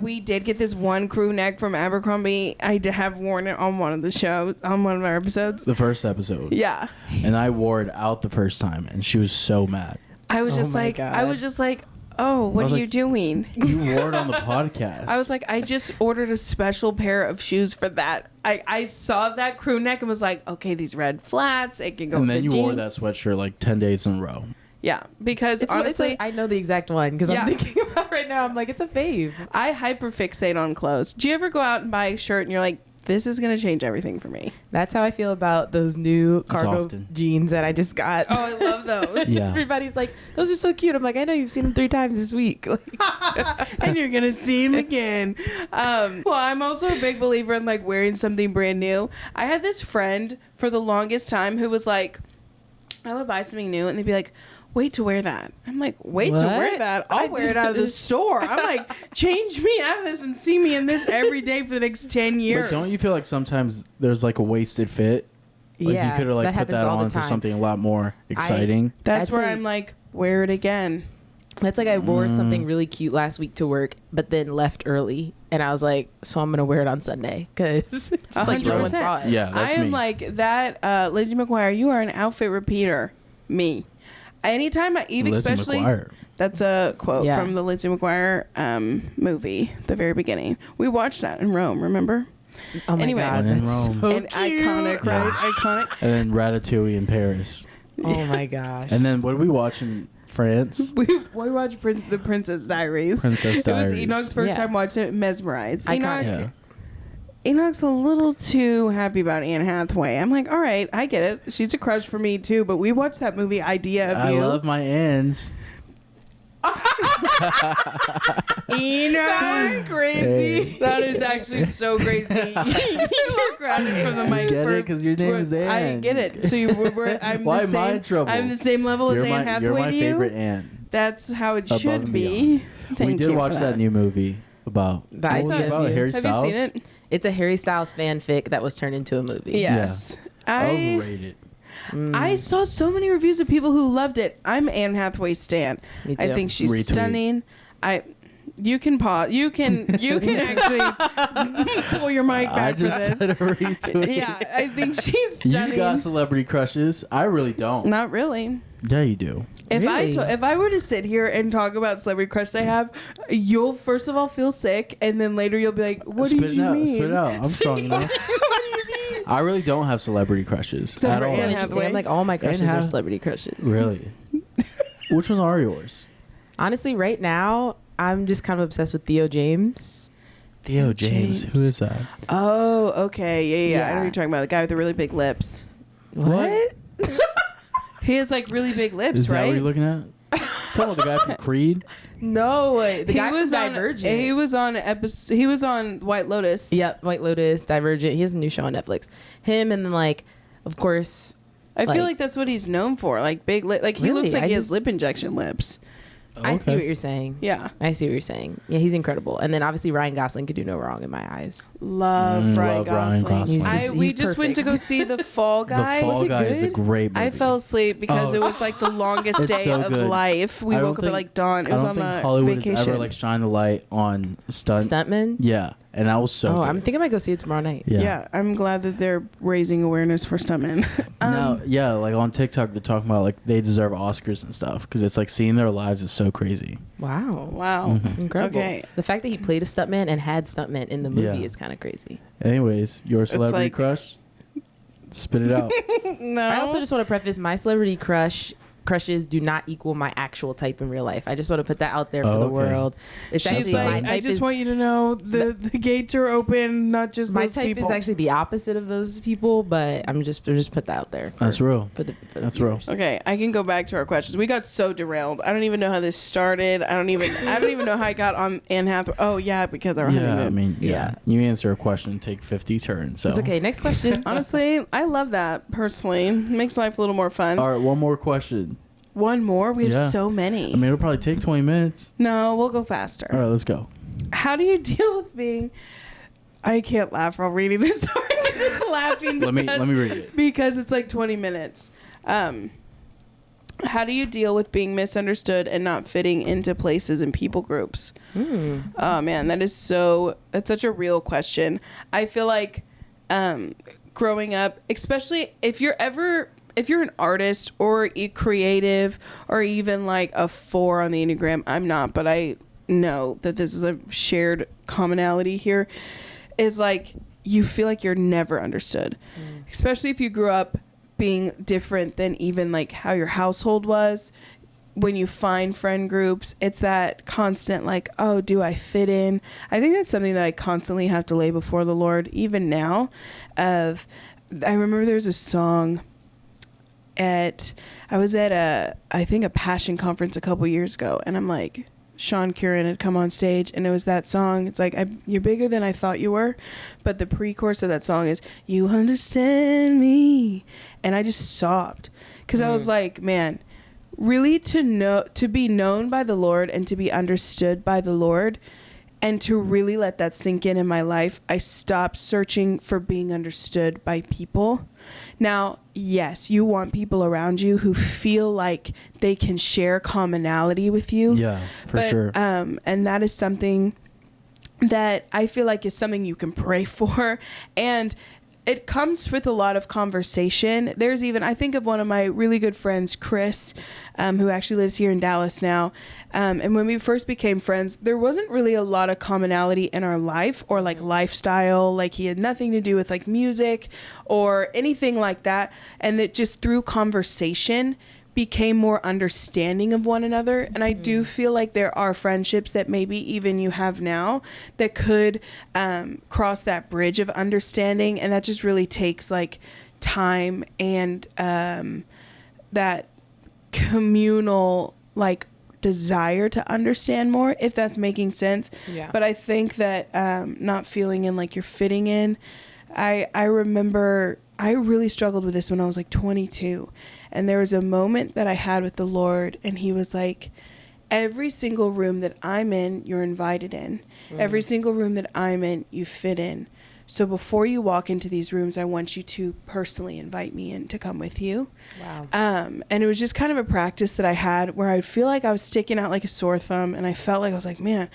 We did get this one crew neck from Abercrombie. I did have worn it on one of the shows, on one of our episodes. The first episode. Yeah. And I wore it out the first time, and she was so mad. I was just like, oh, what are you doing? You wore it on the podcast. I was like, I just ordered a special pair of shoes for that. I saw that crew neck and was like, okay, these red flats, it can go with the jeans. And then you wore that sweatshirt like 10 days in a row. Yeah, because honestly, I know the exact one because I'm thinking about it right now. I'm like, it's a fave. I hyperfixate on clothes. Do you ever go out and buy a shirt and you're like, this is going to change everything for me? That's how I feel about those new cargo jeans that I just got. Oh, I love those. Yeah. Everybody's like, those are so cute. I'm like, I know you've seen them 3 times this week. And you're going to see them again. Well, I'm also a big believer in like wearing something brand new. I had this friend for the longest time who was like, I would buy something new and they'd be like, wait to wear that. I'm like, wait to wear that? I'll wear it out of the store. I'm like, change me out of this and see me in this every day for the next 10 years. But don't you feel like sometimes there's like a wasted fit? Like you could have like put that on for something a lot more exciting. That's where I'm like, wear it again. That's like I wore something really cute last week to work, but then left early. And I was like, so I'm going to wear it on Sunday because it's like no one saw it. Yeah, that's I am me. like that. Lizzie McGuire, you are an outfit repeater. Me. Anytime I Eve, especially McGuire. That's a quote from the Lizzie McGuire movie, the very beginning. We watched that in Rome, remember? Oh my God, that's so and iconic, right? Iconic. And then Ratatouille in Paris. Oh my gosh. And then what did we watch in France? We watched The Princess Diaries. Princess Diaries. It was Enoch's first time watching it, mesmerized. Iconic. Enoch's a little too happy about Anne Hathaway. I'm like, all right, I get it. She's a crush for me too, but we watched that movie Idea of You. I love my Anns. Enoch. That is crazy. Hey. That is actually so crazy. You look grounded from the mic. Get it? Because your name is Anne. I get it. So I'm Why the same, am I in trouble? I'm the same level as Anne Hathaway. You're my to favorite you? Anne. That's how it Above should be. We did watch that new movie about. What was it about? Harry Styles? Have you seen it? It's a Harry Styles fanfic that was turned into a movie. Yes. Yeah. Overrated. I saw so many reviews of people who loved it. I'm Anne Hathaway stan. Me too. I think she's Retweet. stunning. You can pause. You can actually pull your mic back for this. Said a retweet. Yeah, I think she's stunning. You got celebrity crushes? I really don't. Not really. Yeah, you do. If Really? if I were to sit here and talk about celebrity crushes I have, you'll first of all feel sick, and then later you'll be like, "What do you mean?" Spit it out. I'm strong enough. What do you mean? I really don't have celebrity crushes Except at for all. Anne So interesting. Hathaway. I'm like, all my crushes Anne are Hath- celebrity crushes. Really? Which ones are yours? Honestly, right now, I'm just kind of obsessed with Theo James. Theo James. Who is that? Oh, okay. Yeah. I know Yeah. what you're talking about. The guy with the really big lips. What? He has like really big lips, Is that right? what you're looking at? Talking about the guy from Creed? No way. The He guy was from on Divergent. He was on episode. He was on White Lotus. Yep, White Lotus, Divergent. He has a new show on Netflix. Him and then like, of course, I feel like that's what he's known for. Like big lip. Like he Really? looks like I he has just- lip injection lips. I see what you're saying. Yeah. I see what you're saying. Yeah, he's incredible. And then obviously Ryan Gosling could do no wrong in my eyes. Love Ryan love Ryan Gosling. Gosling. We He's just went to perfect. go see The Fall Guy. The Fall Was it Guy is a good? great movie. I fell asleep because Oh. it was like the longest It's day so of good. life. We I don't woke up at think- like dawn. It I was don't on think a Hollywood vacation. has ever like shined the light on Stuntman? Yeah, and that was so good. I'm thinking I might go see it tomorrow night. yeah. I'm glad that they're raising awareness for stuntmen. Now, yeah, like on TikTok, they're talking about like they deserve Oscars and stuff because it's like seeing their lives is so crazy. Wow. Wow. Mm-hmm. Incredible. Okay. The fact that he played a stuntman and had stuntman in the movie Yeah. is kind of crazy. Anyways, your celebrity like- crush? Spit it out. No. I also just want to preface my celebrity crushes do not equal my actual type in real life. I just want to put that out there for Oh, the okay. world. It's She's actually fine. my like, type I just is want you to know the gates are open, not just my those type people. is actually the opposite of those people, but I'm just put that out there. That's real. For the That's real. viewers. Okay, I can go back to our questions. We got so derailed. I don't even know how this started. I don't even know how I got on Anne Hathaway. Oh yeah, because our Yeah, honeymoon. I mean, yeah. Yeah. You answer a question, take 50 turns. So It's okay. Next question. Honestly, I love that personally. Makes life a little more fun. All right, one more question. One more? We have Yeah. so many. I mean, it'll probably take 20 minutes. No, we'll go faster. All right, let's go. How do you deal with being... I can't laugh while reading this. Sorry, I'm just laughing Let me because, read it. because it's like 20 minutes. How do you deal with being misunderstood and not fitting into places and people groups? Oh man, that's such a real question. I feel like growing up, especially if you're an artist or a creative or even like a 4 on the Enneagram, I'm not, but I know that this is a shared commonality here, is like you feel like you're never understood. Especially if you grew up being different than even like how your household was. When you find friend groups, it's that constant like, oh, do I fit in? I think that's something that I constantly have to lay before the Lord, even now. I remember there was a song I was at a Passion conference a couple years ago, and I'm like, Sean Curran had come on stage, and it was that song. It's like, you're bigger than I thought you were, but the pre-chorus of that song is, you understand me, and I just sobbed because I was like, man, really to be known by the Lord and to be understood by the Lord, and to really let that sink in my life, I stopped searching for being understood by people. Now, yes, you want people around you who feel like they can share commonality with you. Yeah, for sure. And that is something that I feel like is something you can pray for. And it comes with a lot of conversation. I think of one of my really good friends, Chris, who actually lives here in Dallas now. And when we first became friends, there wasn't really a lot of commonality in our life or like lifestyle. Like he had nothing to do with like music or anything like that. And that just through conversation became more understanding of one another. And I do feel like there are friendships that maybe even you have now that could cross that bridge of understanding, and that just really takes like time and that communal like desire to understand more, if that's making sense. Yeah. But I think that not feeling in like you're fitting in, I remember I really struggled with this when I was like 22. And there was a moment that I had with the Lord, and he was like, every single room that I'm in, you're invited in. Every single room that I'm in, you fit in. So before you walk into these rooms, I want you to personally invite me in to come with you. Wow. And it was just kind of a practice that I had where I'd feel like I was sticking out like a sore thumb, and I felt like I was like, man,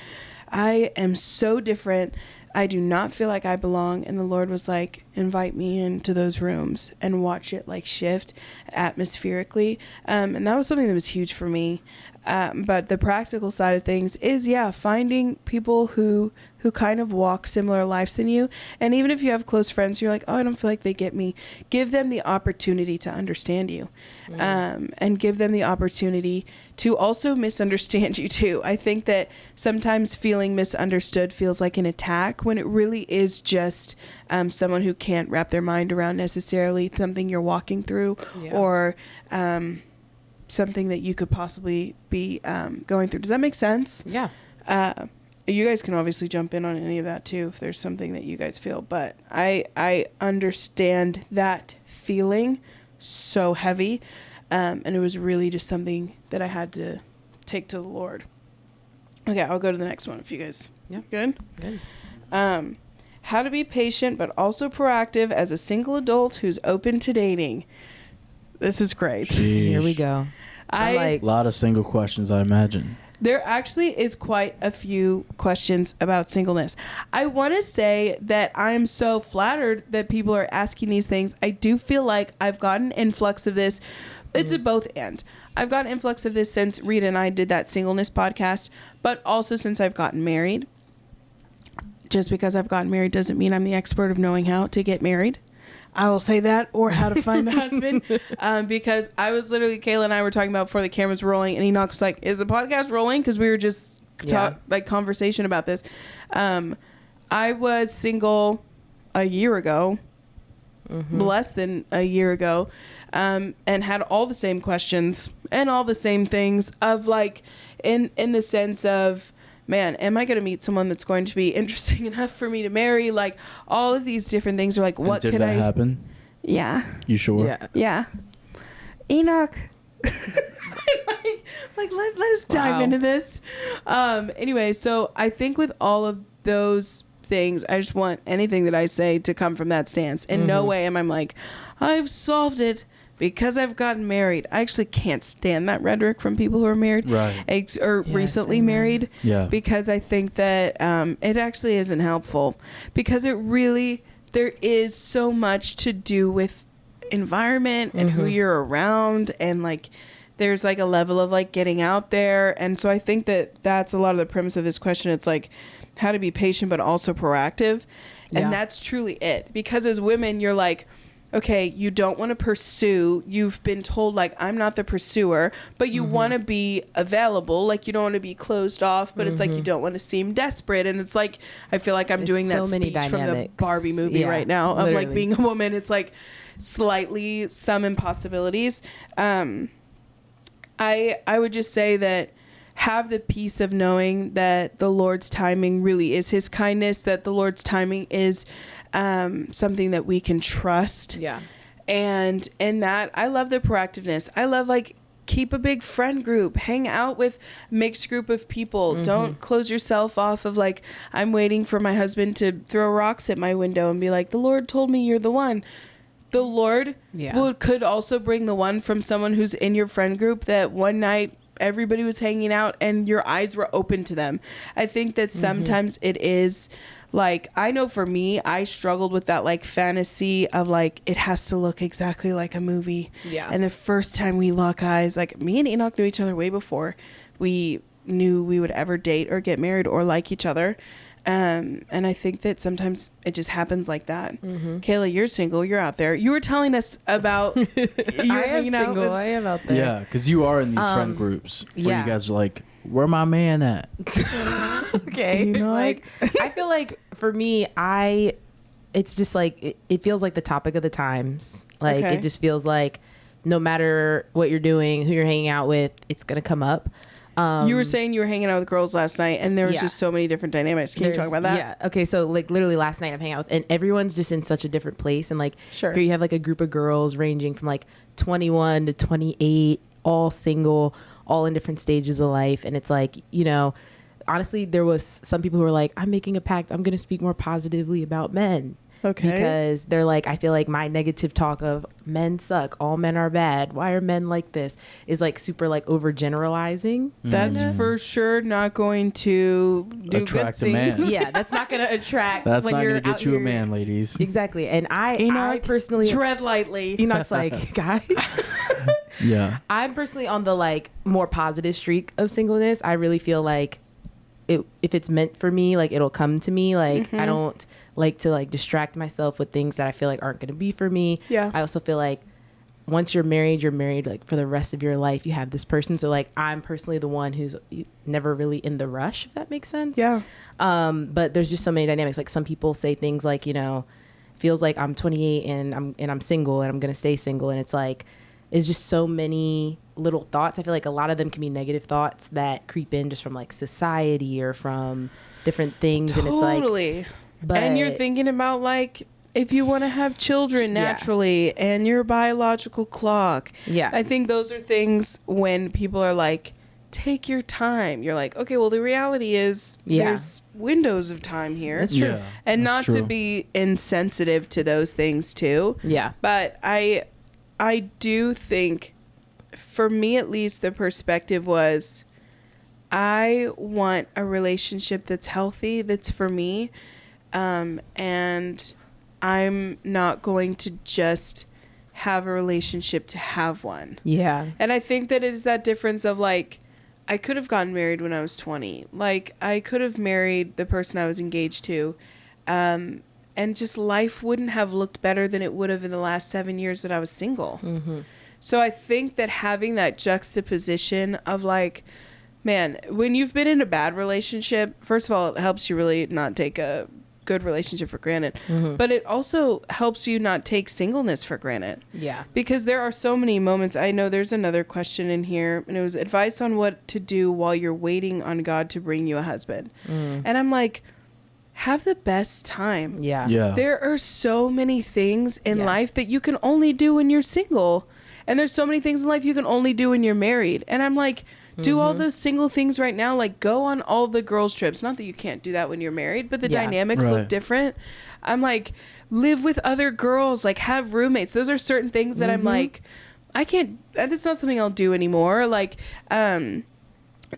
I am so different. I do not feel like I belong. And the Lord was like, invite me into those rooms and watch it like shift atmospherically. And that was something that was huge for me. But the practical side of things is, finding people who kind of walk similar lives than you. And even if you have close friends, you're like, oh, I don't feel like they get me. Give them the opportunity to understand you, and give them the opportunity to also misunderstand you too. I think that sometimes feeling misunderstood feels like an attack when it really is just someone who can't wrap their mind around necessarily something you're walking through, or something that you could possibly be going through. Does that make sense? Yeah. You guys can obviously jump in on any of that too if there's something that you guys feel, but I understand that feeling so heavy, and it was really just something that I had to take to the Lord. Okay, I'll go to the next one if you guys good. How to be patient but also proactive as a single adult who's open to dating. This is great. Sheesh. Here we go. A lot of single questions, I imagine. There actually is quite a few questions about singleness. I want to say that I'm so flattered that people are asking these things. I do feel like I've gotten an influx of this. It's a both and. I've gotten an influx of this since Rita and I did that singleness podcast, but also since I've gotten married. Just because I've gotten married doesn't mean I'm the expert of knowing how to get married. I will say that, or how to find a husband, because I was literally, Kayla and I were talking about before the cameras were rolling, and Enoch was like, is the podcast rolling? Because we were just conversation about this. I was single a year ago, less than a year ago, and had all the same questions and all the same things of like, in the sense of, man, am I going to meet someone that's going to be interesting enough for me to marry? Like, all of these different things are like, what could I... Did that happen? Yeah. You sure? Yeah. Enoch. Let us dive into this. Anyway, so I think with all of those things, I just want anything that I say to come from that stance. In no way am I like, I've solved it because I've gotten married. I actually can't stand that rhetoric from people who are married, or recently married, because I think that it actually isn't helpful, because there is so much to do with environment and who you're around, and like there's like a level of like getting out there. And so I think that that's a lot of the premise of this question. It's like how to be patient but also proactive, and that's truly it. Because as women, you're like, okay, you don't want to pursue. You've been told, like, I'm not the pursuer, but you want to be available. Like, you don't want to be closed off, but it's like you don't want to seem desperate. And it's like, I feel like I'm doing that speech from the Barbie movie right now of like being a woman. It's like slightly some impossibilities. I would just say that have the peace of knowing that the Lord's timing really is his kindness, that the Lord's timing is something that we can trust. And in that, I love the proactiveness. I love like keep a big friend group, hang out with mixed group of people. Don't close yourself off of like, I'm waiting for my husband to throw rocks at my window and be like, the Lord told me you're the one. The Lord could also bring the one from someone who's in your friend group that one night everybody was hanging out and your eyes were open to them. I think that sometimes it is like, I know for me, I struggled with that like fantasy of like, it has to look exactly like a movie. And the first time we lock eyes, like me and Enoch knew each other way before we knew we would ever date or get married or like each other. And I think that sometimes it just happens like that. Kayla, you're single. You're out there. You were telling us about you're hanging out with... I am out there. Yeah, because you are in these friend groups where you guys are like, where my man at? Okay. Like, I feel like for me, it's just like, it feels like the topic of the times. Like, it just feels like no matter what you're doing, who you're hanging out with, it's going to come up. You were saying you were hanging out with girls last night, and there was just so many different dynamics. Can you talk about that? Yeah. Okay. So like literally last night I'm hanging out with, and everyone's just in such a different place. And like here you have like a group of girls ranging from like 21 to 28, all single, all in different stages of life. And it's like, you know, honestly, there was some people who were like, I'm making a pact. I'm going to speak more positively about men. Okay. Because they're like, I feel like my negative talk of men suck, all men are bad, why are men like this, is like super like overgeneralizing. That's for sure not going to do Attract good a man. things. Yeah, that's not going to attract. That's when not you're going to get out you a here. man, ladies. Exactly. And I Enoch, personally, tread lightly. Enoch's like, guys, Yeah. I'm personally on the like more positive streak of singleness. I really feel like if it's meant for me, like it'll come to me. Like I don't like to like distract myself with things that I feel like aren't going to be for me. Yeah. I also feel like once you're married like for the rest of your life. You have this person. So like I'm personally the one who's never really in the rush, if that makes sense. Yeah. But there's just so many dynamics. Like some people say things like, you know, feels like I'm 28 and I'm single and I'm going to stay single. And it's like, it's just so many little thoughts. I feel like a lot of them can be negative thoughts that creep in just from like society or from different things. Totally. And it's like, and you're thinking about like if you want to have children naturally and your biological clock. Yeah. I think those are things when people are like, take your time. You're like, okay, well, the reality is there's windows of time here. That's true. Yeah, and that's not true. to be insensitive to those things too. Yeah. But I do think, for me at least, the perspective was, I want a relationship that's healthy, that's for me, and I'm not going to just have a relationship to have one. Yeah. And I think that it is that difference of like, I could have gotten married when I was 20. Like, I could have married the person I was engaged to, and just life wouldn't have looked better than it would have in the last 7 years that I was single. Mm-hmm. So I think that having that juxtaposition of like, man, when you've been in a bad relationship, first of all, it helps you really not take a good relationship for granted. Mm-hmm. But it also helps you not take singleness for granted. Yeah. Because there are so many moments. I know there's another question in here, and it was advice on what to do while you're waiting on God to bring you a husband. And I'm like, have the best time. Yeah. Yeah. There are so many things in Yeah. life that you can only do when you're single. And there's so many things in life you can only do when you're married. And I'm like, do all those single things right now. Like, go on all the girls' trips. Not that you can't do that when you're married, but the dynamics Right. look different. I'm like, live with other girls. Like, have roommates. Those are certain things that I'm like, I can't, that's not something I'll do anymore. Like,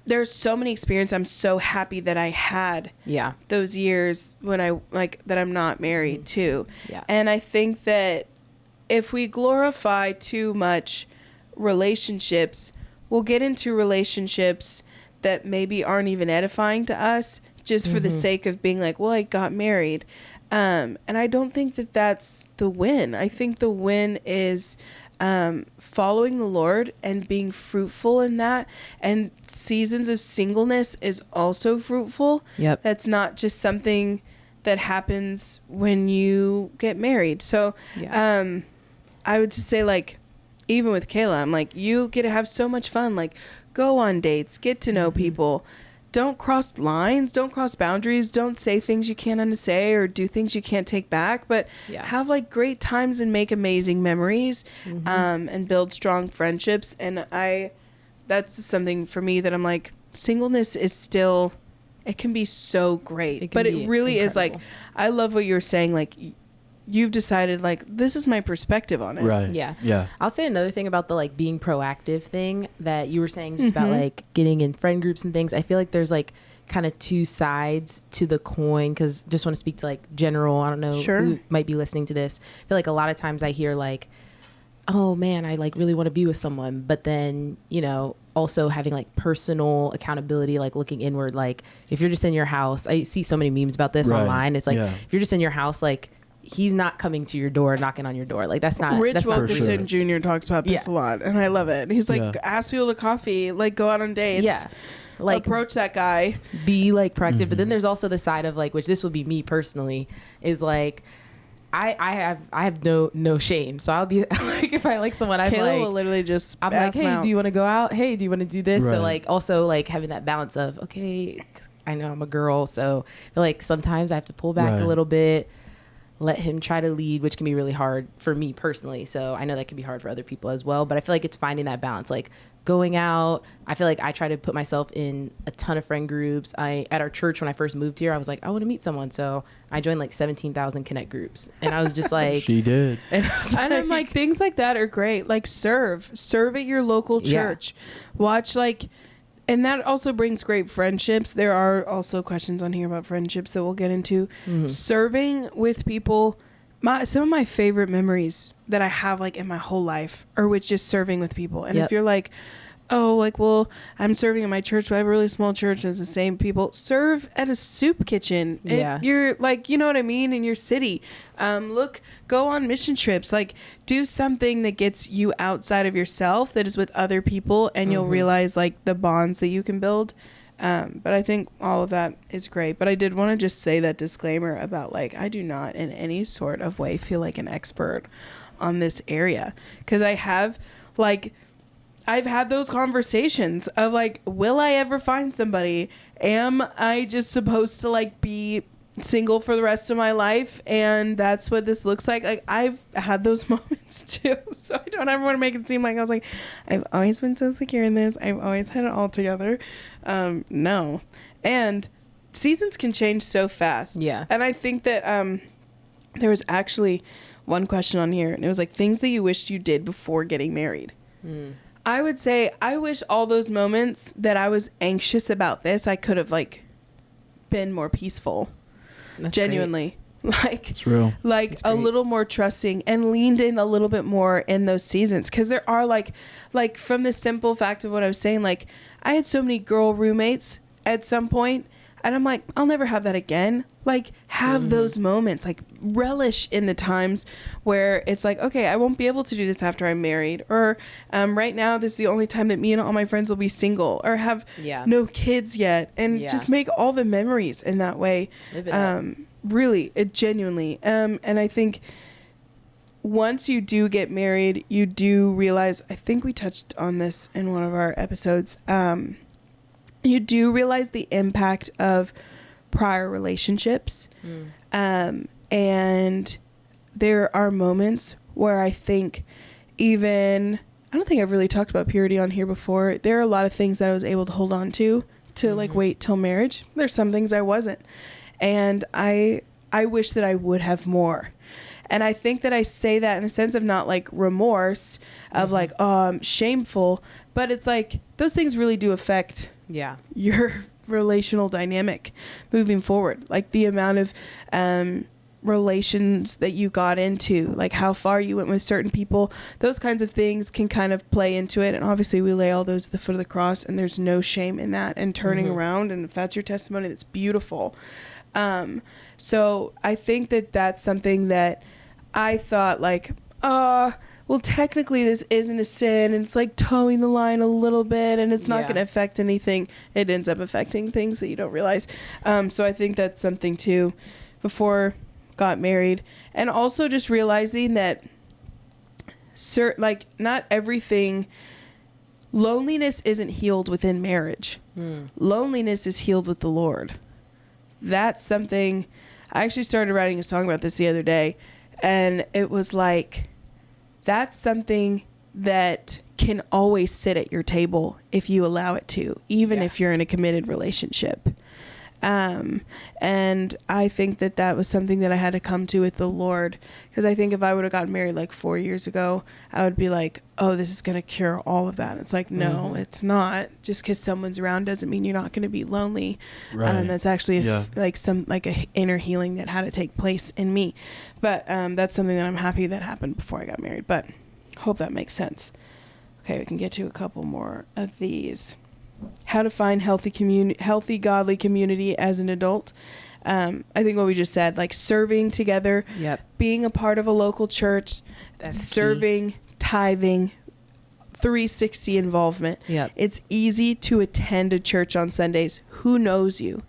there's so many experiences. I'm so happy that I had Yeah. those years when I like that I'm not married too. Yeah. And I think that if we glorify too much relationships, we'll get into relationships that maybe aren't even edifying to us just for the sake of being like, well, I got married. And I don't think that that's the win. I think the win is following the Lord and being fruitful in that. And seasons of singleness is also fruitful. Yep. That's not just something that happens when you get married. So I would just say, like, even with Kayla, I'm like, you get to have so much fun. Like, go on dates, get to know people. Don't cross lines, don't cross boundaries, don't say things you can't unsay or do things you can't take back, but have like great times and make amazing memories, and build strong friendships. And that's something for me that I'm like, singleness is still, it can be so great, but it really is like, I love what you're saying. Like, you've decided like, this is my perspective on it. Right. Yeah. Yeah. I'll say another thing about the like being proactive thing that you were saying just about like getting in friend groups and things. I feel like there's like kind of two sides to the coin, because just want to speak to like general, I don't know who might be listening to this. I feel like a lot of times I hear like, oh man, I like really want to be with someone, but then, you know, also having like personal accountability, like looking inward. Like if you're just in your house, I see so many memes about this online. It's like, if you're just in your house, like, he's not coming to your door, knocking on your door. Like that's not. Rich that's not Wilkerson Jr. talks about this a lot, and I love it. He's like, ask people to coffee, like go out on dates. Yeah, like approach that guy. Be like proactive. But then there's also the side of like, which this would be me personally, is like, I have no shame. So I'll be like, if I like someone, I'm Kayla like, will literally just. I'm like, hey, do you want to go out? Hey, do you want to do this? So like, also like having that balance of, okay, 'cause I know I'm a girl, so I feel like sometimes I have to pull back a little bit. let him try to lead, which can be really hard for me personally. So I know that can be hard for other people as well. But I feel like it's finding that balance, like going out. I feel like I try to put myself in a ton of friend groups. At our church, when I first moved here, I was like, I want to meet someone. So I joined like 17,000 Connect groups. And I was just like, she did. And I'm like, things like that are great. Like serve at your local church. Yeah. Watch and that also brings great friendships. There are also questions on here about friendships that we'll get into. Mm-hmm. Serving with people. Some of my favorite memories that I have like in my whole life are with just serving with people. And if you're like, oh, like, well, I'm serving in my church, but I have a really small church and it's the same people. Serve at a soup kitchen. Yeah. You're like, you know what I mean? In your city. Go on mission trips. Like, do something that gets you outside of yourself that is with other people, and you'll realize like the bonds that you can build. But I think all of that is great. But I did want to just say that disclaimer about like, I do not in any sort of way feel like an expert on this area. Because I've had those conversations of like, will I ever find somebody? Am I just supposed to like be single for the rest of my life? And that's what this looks like. Like, I've had those moments too. So I don't ever want to make it seem like I was like, I've always been so secure in this. I've always had it all together. No. And seasons can change so fast. Yeah. And I think that there was actually one question on here, and it was like things that you wished you did before getting married. I would say I wish all those moments that I was anxious about this, I could have like been more peaceful. That's genuinely great. Like it's real. Like a little more trusting and leaned in a little bit more in those seasons. Cause there are like from the simple fact of what I was saying, like I had so many girl roommates at some point, and I'm like, I'll never have that again. Like have those moments, like relish in the times where it's like, okay, I won't be able to do this after I'm married, or right now this is the only time that me and all my friends will be single or have no kids yet, and just make all the memories in that way. Really, it genuinely. And I think once you do get married, you do realize, I think we touched on this in one of our episodes, you do realize the impact of prior relationships. And there are moments where I think I don't think I've really talked about purity on here before. There are a lot of things that I was able to hold on to like wait till marriage. There's some things I wasn't. And I wish that I would have more. And I think that I say that in the sense of not like remorse of like, oh, I'm shameful, but it's like those things really do affect your relational dynamic moving forward. Like the amount of relations that you got into, like how far you went with certain people, those kinds of things can kind of play into it. And obviously we lay all those at the foot of the cross, and there's no shame in that and turning around. And if that's your testimony, that's beautiful. So I think that that's something that I thought like, well, technically this isn't a sin, and it's like towing the line a little bit, and it's not going to affect anything. It ends up affecting things that you don't realize. So I think that's something too before got married. And also just realizing that not everything, loneliness isn't healed within marriage. Loneliness is healed with the Lord. That's something, I actually started writing a song about this the other day, and it was like, that's something that can always sit at your table if you allow it to, even if you're in a committed relationship. And I think that was something that I had to come to with the Lord, because I think if I would have gotten married like 4 years ago, I would be like, oh, this is going to cure all of that. It's like, no, it's not. Just because someone's around doesn't mean you're not going to be lonely. Right. That's actually a inner healing that had to take place in me. But that's something that I'm happy that happened before I got married. But hope that makes sense. Okay, we can get to a couple more of these. How to find healthy, godly community as an adult. I think what we just said, like serving together, being a part of a local church, serving, tithing, 360 involvement. It's easy to attend a church on Sundays. Who knows you?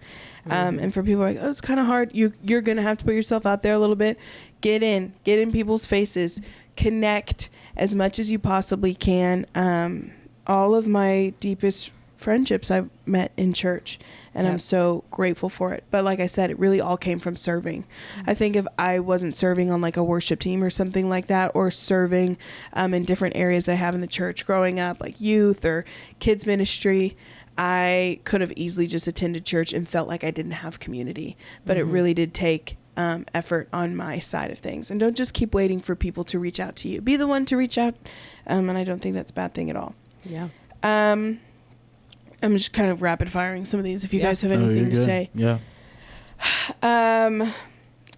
And for people like, oh, it's kind of hard. You're going to have to put yourself out there a little bit. Get in people's faces, connect as much as you possibly can. All of my deepest friendships I've met in church, and I'm so grateful for it. But like I said, it really all came from serving. I think if I wasn't serving on like a worship team or something like that, or serving in different areas I have in the church growing up, like youth or kids ministry, I could have easily just attended church and felt like I didn't have community. But it really did take effort on my side of things. And don't just keep waiting for people to reach out to you. Be the one to reach out. And I don't think that's a bad thing at all. Yeah. I'm just kind of rapid firing some of these if you guys have anything to say. Yeah.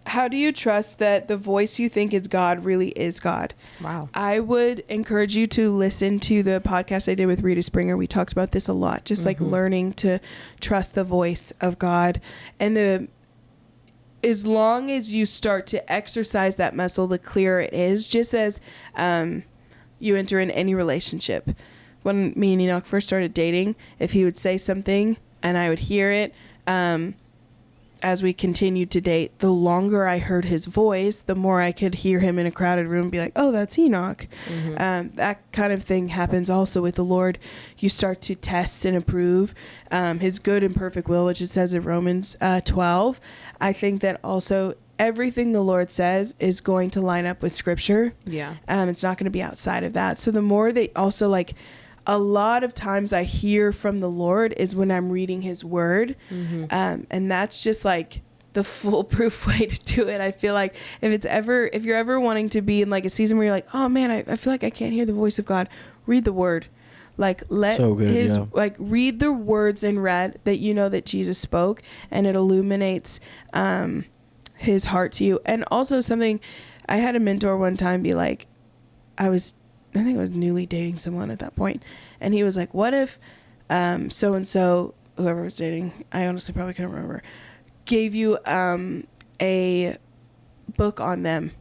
How do you trust that the voice you think is God really is God? Wow. I would encourage you to listen to the podcast I did with Rita Springer. We talked about this a lot, just like learning to trust the voice of God. And as long as you start to exercise that muscle, the clearer it is, just as you enter in any relationship. When me and Enoch first started dating, if he would say something and I would hear it, as we continued to date, the longer I heard his voice, the more I could hear him in a crowded room and be like, oh, that's Enoch. That kind of thing happens also with the Lord. You start to test and approve his good and perfect will, which it says in Romans 12. I think that also everything the Lord says is going to line up with Scripture. Yeah. It's not going to be outside of that. So the more they also like, a lot of times I hear from the Lord is when I'm reading his word. And that's just like the foolproof way to do it. I feel like if you're ever wanting to be in like a season where you're like, oh man, I feel like I can't hear the voice of God, read the word. Like let like read the words in red that you know that Jesus spoke, and it illuminates his heart to you. And also something, I had a mentor one time be like, I think I was newly dating someone at that point. And he was like, what if so-and-so, whoever was dating, I honestly probably couldn't remember, gave you a book on them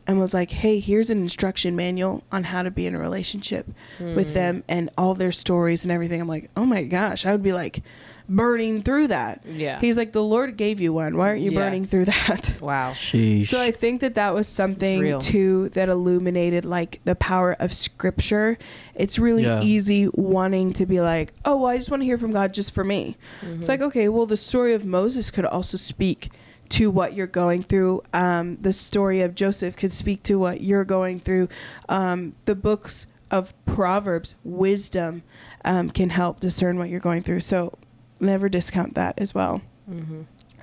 and was like, hey, here's an instruction manual on how to be in a relationship with them and all their stories and everything. I'm like, oh my gosh, I would be like burning through that. Yeah. He's like, the Lord gave you one. Why aren't you burning through that? Wow. Sheesh. So I think that was something too that illuminated like the power of Scripture. It's really easy wanting to be like, oh, well, I just want to hear from God just for me. It's like, okay, well, the story of Moses could also speak to what you're going through. The story of Joseph could speak to what you're going through. The books of Proverbs, wisdom, can help discern what you're going through. So never discount that as well.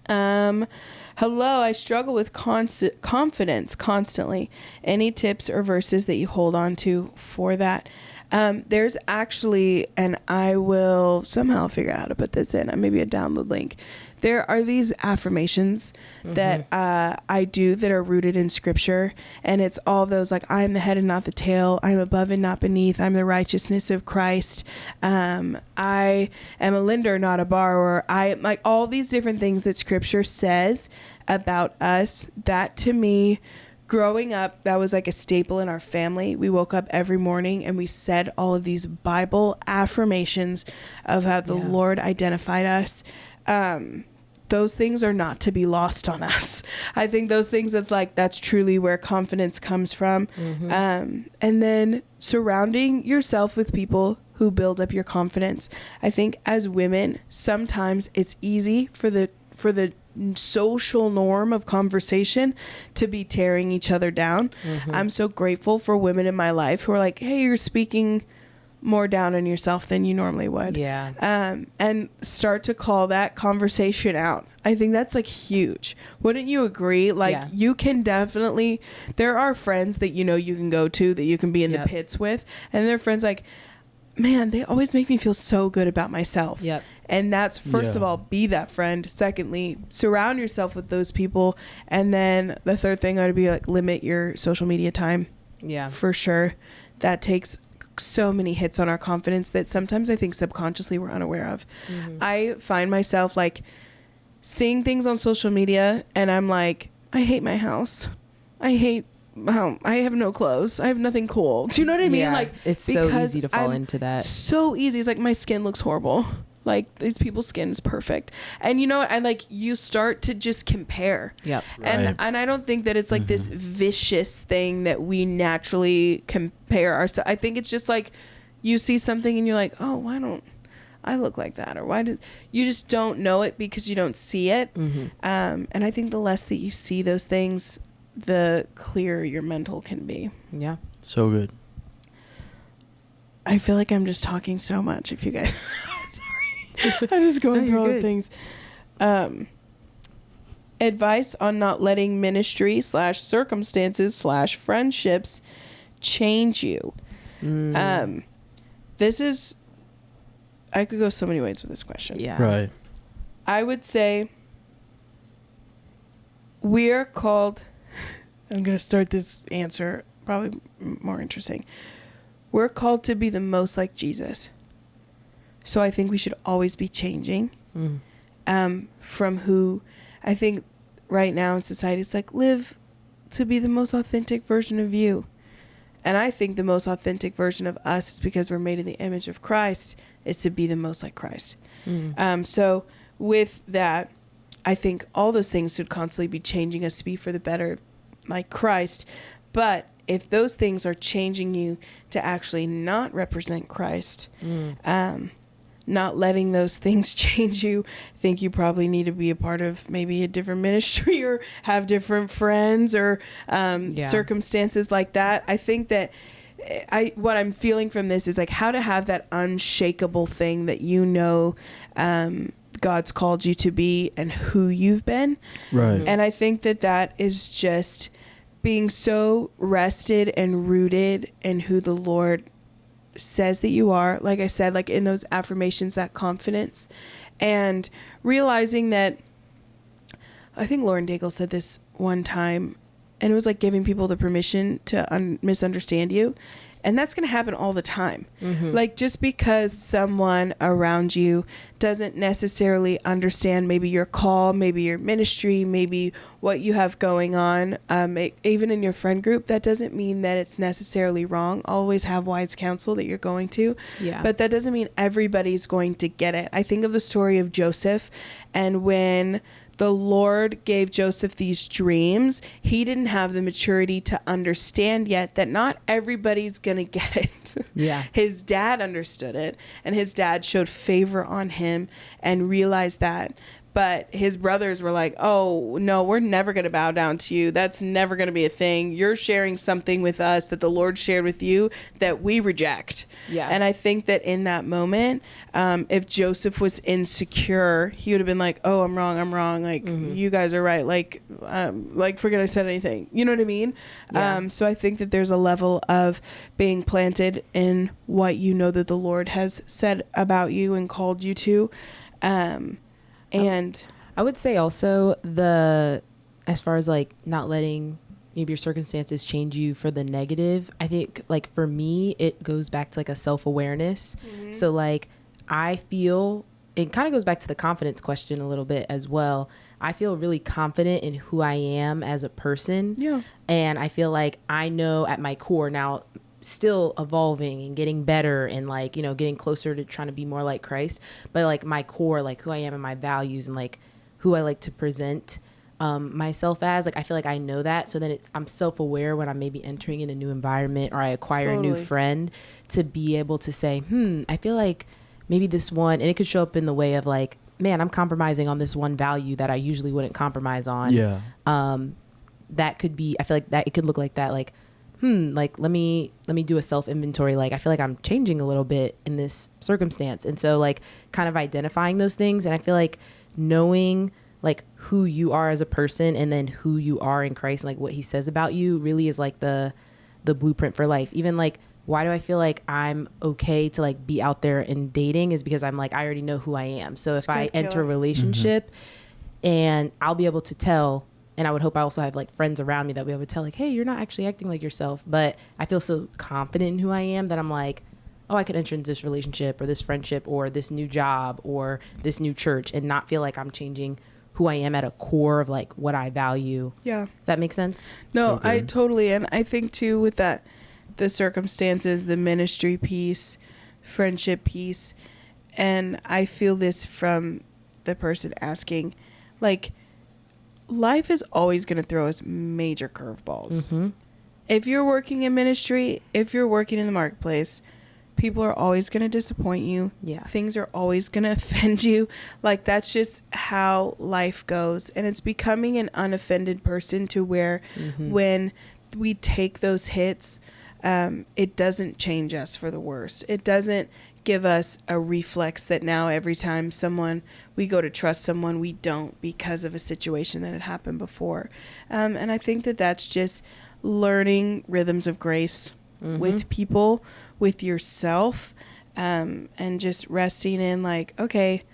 Hello, I struggle with confidence constantly. Any tips or verses that you hold on to for that? There's actually, and I will somehow figure out how to put this in, maybe a download link. There are these affirmations that I do that are rooted in Scripture, and it's all those like, I am the head and not the tail. I'm above and not beneath. I'm the righteousness of Christ. I am a lender, not a borrower. I like all these different things that Scripture says about us. That to me, growing up, that was like a staple in our family. We woke up every morning and we said all of these Bible affirmations of how the Lord identified us. Those things are not to be lost on us. I think those things, that's truly where confidence comes from. And then surrounding yourself with people who build up your confidence. I think as women, sometimes it's easy for the social norm of conversation to be tearing each other down. I'm so grateful for women in my life who are like, hey, you're speaking more down on yourself than you normally would. And start to call that conversation out. I think that's like huge. Wouldn't you agree? Like you can definitely, there are friends that you can go to, that you can be in the pits with, and they're friends like, man, they always make me feel so good about myself. And that's, first of all, be that friend. Secondly, surround yourself with those people. And then the third thing ought to be like, limit your social media time. For sure. That takes so many hits on our confidence that sometimes I think subconsciously we're unaware of. I find myself like seeing things on social media and I'm like, I hate my house. I have no clothes. I have nothing cool. Do you know what I mean? Like, it's so easy to fall into that. So easy. It's like, my skin looks horrible. Like, these people's skin is perfect. And you know what? You start to just compare. And I don't think that it's like this vicious thing that we naturally compare ourselves. I think it's just like, you see something and you're like, oh, I look like that, or why did you just don't know it because you don't see it. And I think the less that you see those things, the clearer your mental can be. Yeah. So good. I feel like I'm just talking so much. If you guys, I'm sorry, I'm just going through all the things. Advice on not letting ministry / circumstances / friendships change you. This is, I could go so many ways with this question. Yeah. Right. I would say we are called, I'm going to start this answer probably more interesting. We're called to be the most like Jesus. So I think we should always be changing from who, I think right now in society, it's like live to be the most authentic version of you. And I think the most authentic version of us is because we're made in the image of Christ, is to be the most like Christ. So with that, I think all those things should constantly be changing us to be for the better like Christ. But if those things are changing you to actually not represent Christ, not letting those things change you, I think you probably need to be a part of maybe a different ministry or have different friends or circumstances like that. I think that what I'm feeling from this is like how to have that unshakable thing that God's called you to be and who you've been. Right. And I think that is just being so rested and rooted in who the Lord says that you are. Like I said, like in those affirmations, that confidence, and realizing that, I think Lauren Daigle said this one time, and it was like giving people the permission to misunderstand you. And that's going to happen all the time. Like just because someone around you doesn't necessarily understand maybe your call, maybe your ministry, maybe what you have going on, even in your friend group, that doesn't mean that it's necessarily wrong. Always have wise counsel that you're going to. Yeah. But that doesn't mean everybody's going to get it. I think of the story of Joseph, and when the Lord gave Joseph these dreams, he didn't have the maturity to understand yet that not everybody's going to get it. Yeah. His dad understood it, and his dad showed favor on him and realized that. But his brothers were like, oh, no, we're never going to bow down to you. That's never going to be a thing. You're sharing something with us that the Lord shared with you that we reject. Yeah. And I think that in that moment, if Joseph was insecure, he would have been like, oh, I'm wrong. Like, you guys are right. Like, forget I said anything. You know what I mean? Yeah. So I think that there's a level of being planted in what you know that the Lord has said about you and called you to. And I would say also as far as like not letting maybe your circumstances change you for the negative, I think like for me, it goes back to like a self-awareness. So like I feel it kind of goes back to the confidence question a little bit as well. I feel really confident in who I am as a person. Yeah. And I feel like I know at my core now, still evolving and getting better and like, you know, getting closer to trying to be more like Christ, but like my core, like who I am and my values and like who I like to present myself as, like I feel like I know that. So then I'm self-aware when I'm maybe entering in a new environment or I acquire a new friend, to be able to say, I feel like maybe this one, and it could show up in the way of like, man, I'm compromising on this one value that I usually wouldn't compromise on. Yeah. That could be, I feel like that it could look like that, like like let me do a self inventory. Like I feel like I'm changing a little bit in this circumstance. And so like kind of identifying those things. And I feel like knowing like who you are as a person and then who you are in Christ and like what he says about you really is like the blueprint for life. Even like, why do I feel like I'm okay to like be out there and dating is because I'm like, I already know who I am. So if I enter a relationship and I'll be able to tell, and I would hope I also have like friends around me that will be able to tell like, hey, you're not actually acting like yourself. But I feel so confident in who I am that I'm like, oh, I could enter into this relationship or this friendship or this new job or this new church and not feel like I'm changing who I am at a core of like what I value. Yeah. Does that make sense? No, I totally. And I think too with that, the circumstances, the ministry piece, friendship piece. And I feel this from the person asking, like, life is always going to throw us major curveballs. If you're working in ministry, if you're working in the marketplace, people are always going to disappoint you. Yeah. Things are always going to offend you. Like, that's just how life goes. And it's becoming an unoffended person to where when we take those hits, it doesn't change us for the worse. It doesn't give us a reflex that now every time we go to trust someone, we don't because of a situation that had happened before. And I think that that's just learning rhythms of grace with people, with yourself, and just resting in like, okay,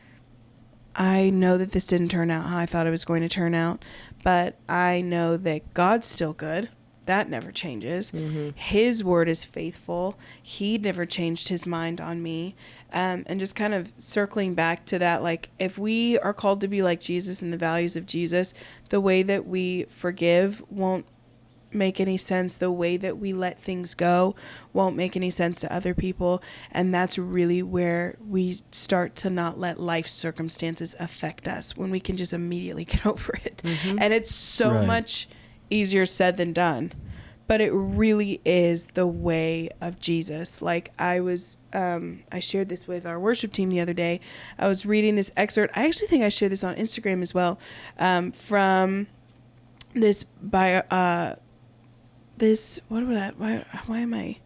I know that this didn't turn out how I thought it was going to turn out, but I know that God's still good. That never changes. His word is faithful. He never changed his mind on me. And just kind of circling back to that, like, if we are called to be like Jesus and the values of Jesus, the way that we forgive won't make any sense. The way that we let things go won't make any sense to other people. And that's really where we start to not let life circumstances affect us, when we can just immediately get over it. And it's so much easier said than done, but it really is the way of Jesus. Like, I shared this with our worship team the other day. I was reading this excerpt. I actually think I shared this on Instagram as well, from this why am I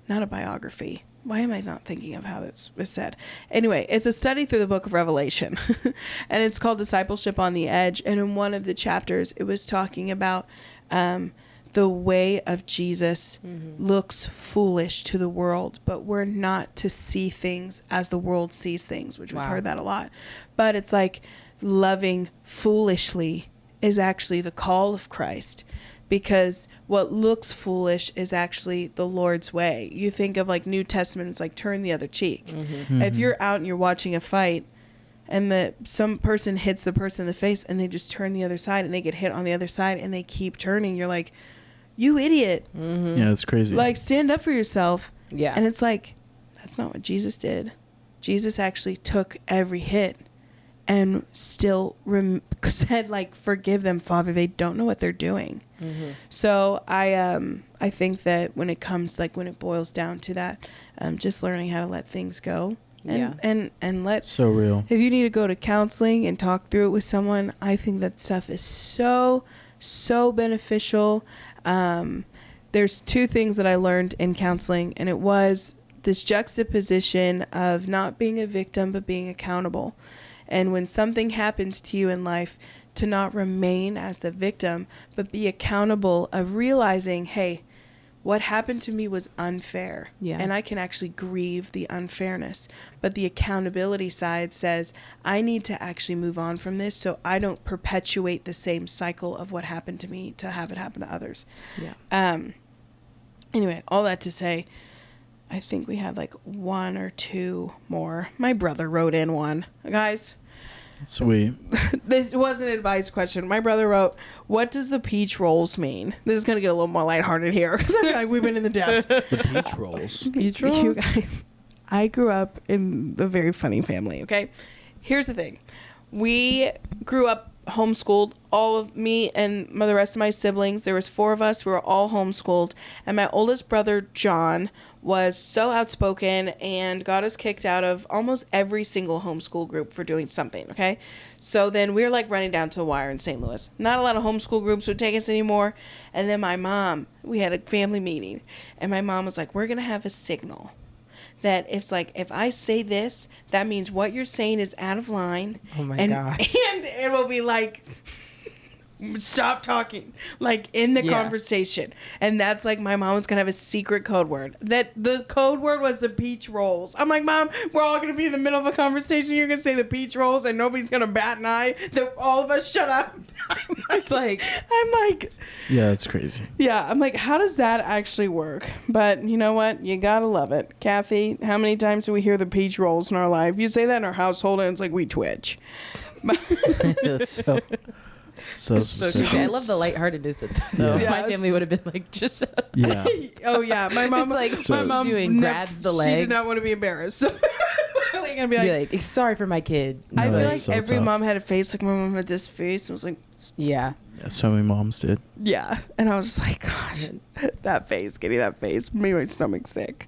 not a biography? Why am I not thinking of how this was said? Anyway, it's a study through the book of Revelation, and it's called Discipleship on the Edge. And in one of the chapters, it was talking about the way of Jesus looks foolish to the world, but we're not to see things as the world sees things, which we've heard that a lot. But it's like loving foolishly is actually the call of Christ, because what looks foolish is actually the Lord's way. You think of like New Testament, it's like turn the other cheek. If you're out and you're watching a fight and some person hits the person in the face and they just turn the other side and they get hit on the other side and they keep turning, you're like, you idiot. Yeah, it's crazy. Like, stand up for yourself. Yeah. And it's like, that's not what Jesus did. Jesus actually took every hit and still said, like, forgive them, Father. They don't know what they're doing. So I think that when it comes, like, when it boils down to that, just learning how to let things go. And let, so real. If you need to go to counseling and talk through it with someone, I think that stuff is so beneficial. There's two things that I learned in counseling, and it was this juxtaposition of not being a victim but being accountable. And when something happens to you in life, to not remain as the victim but be accountable, of realizing, hey, what happened to me was unfair. And I can actually grieve the unfairness. But the accountability side says, I need to actually move on from this so I don't perpetuate the same cycle of what happened to me to have it happen to others. Anyway, all that to say, I think we had like one or two more. My brother wrote in one. Guys. Sweet. This was an advice question. My brother wrote, what does the peach rolls mean? This is going to get a little more lighthearted here because I feel like we've been in the depths. The peach rolls. Peach rolls? You guys, I grew up in a very funny family, okay? Here's the thing. We grew up homeschooled, all of me and the rest of my siblings. There was 4 of us. We were all homeschooled. And my oldest brother, John, was so outspoken and got us kicked out of almost every single homeschool group for doing something, okay? So then we were like running down to the wire in St. Louis. Not a lot of homeschool groups would take us anymore. And then my mom, we had a family meeting, and my mom was like, we're going to have a signal that it's like, if I say this, that means what you're saying is out of line. Oh my gosh. And it will be like, stop talking, like in the conversation. And that's like, my mom was gonna have a secret code word. That the code word was the peach rolls. I'm like, Mom, we're all gonna be in the middle of a conversation. You're gonna say the peach rolls and nobody's gonna bat an eye. That all of us shut up. I'm like, yeah, that's crazy. Yeah, I'm like, how does that actually work? But you know what? You gotta love it. Kathy, how many times do we hear the peach rolls in our life? You say that in our household and it's like we twitch. That's so I love the lightheartedness of that, though. Yeah. My family would have been like, just shut up. Yeah. Oh yeah, my mom. It's like, my mom grabs the leg. She did not want to be embarrassed. So like, gonna be like, sorry for my kid. I feel like so every tough. mom had a face. Like my mom had this face. And was like, Yeah, so many moms did. yeah, and I was just like, gosh, that face, getting that face made my stomach sick.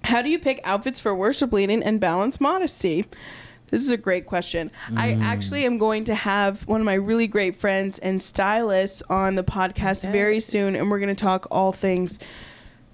How do you pick outfits for worship leading and balance modesty? This is a great question. I actually am going to have one of my really great friends and stylists on the podcast very soon, and we're going to talk all things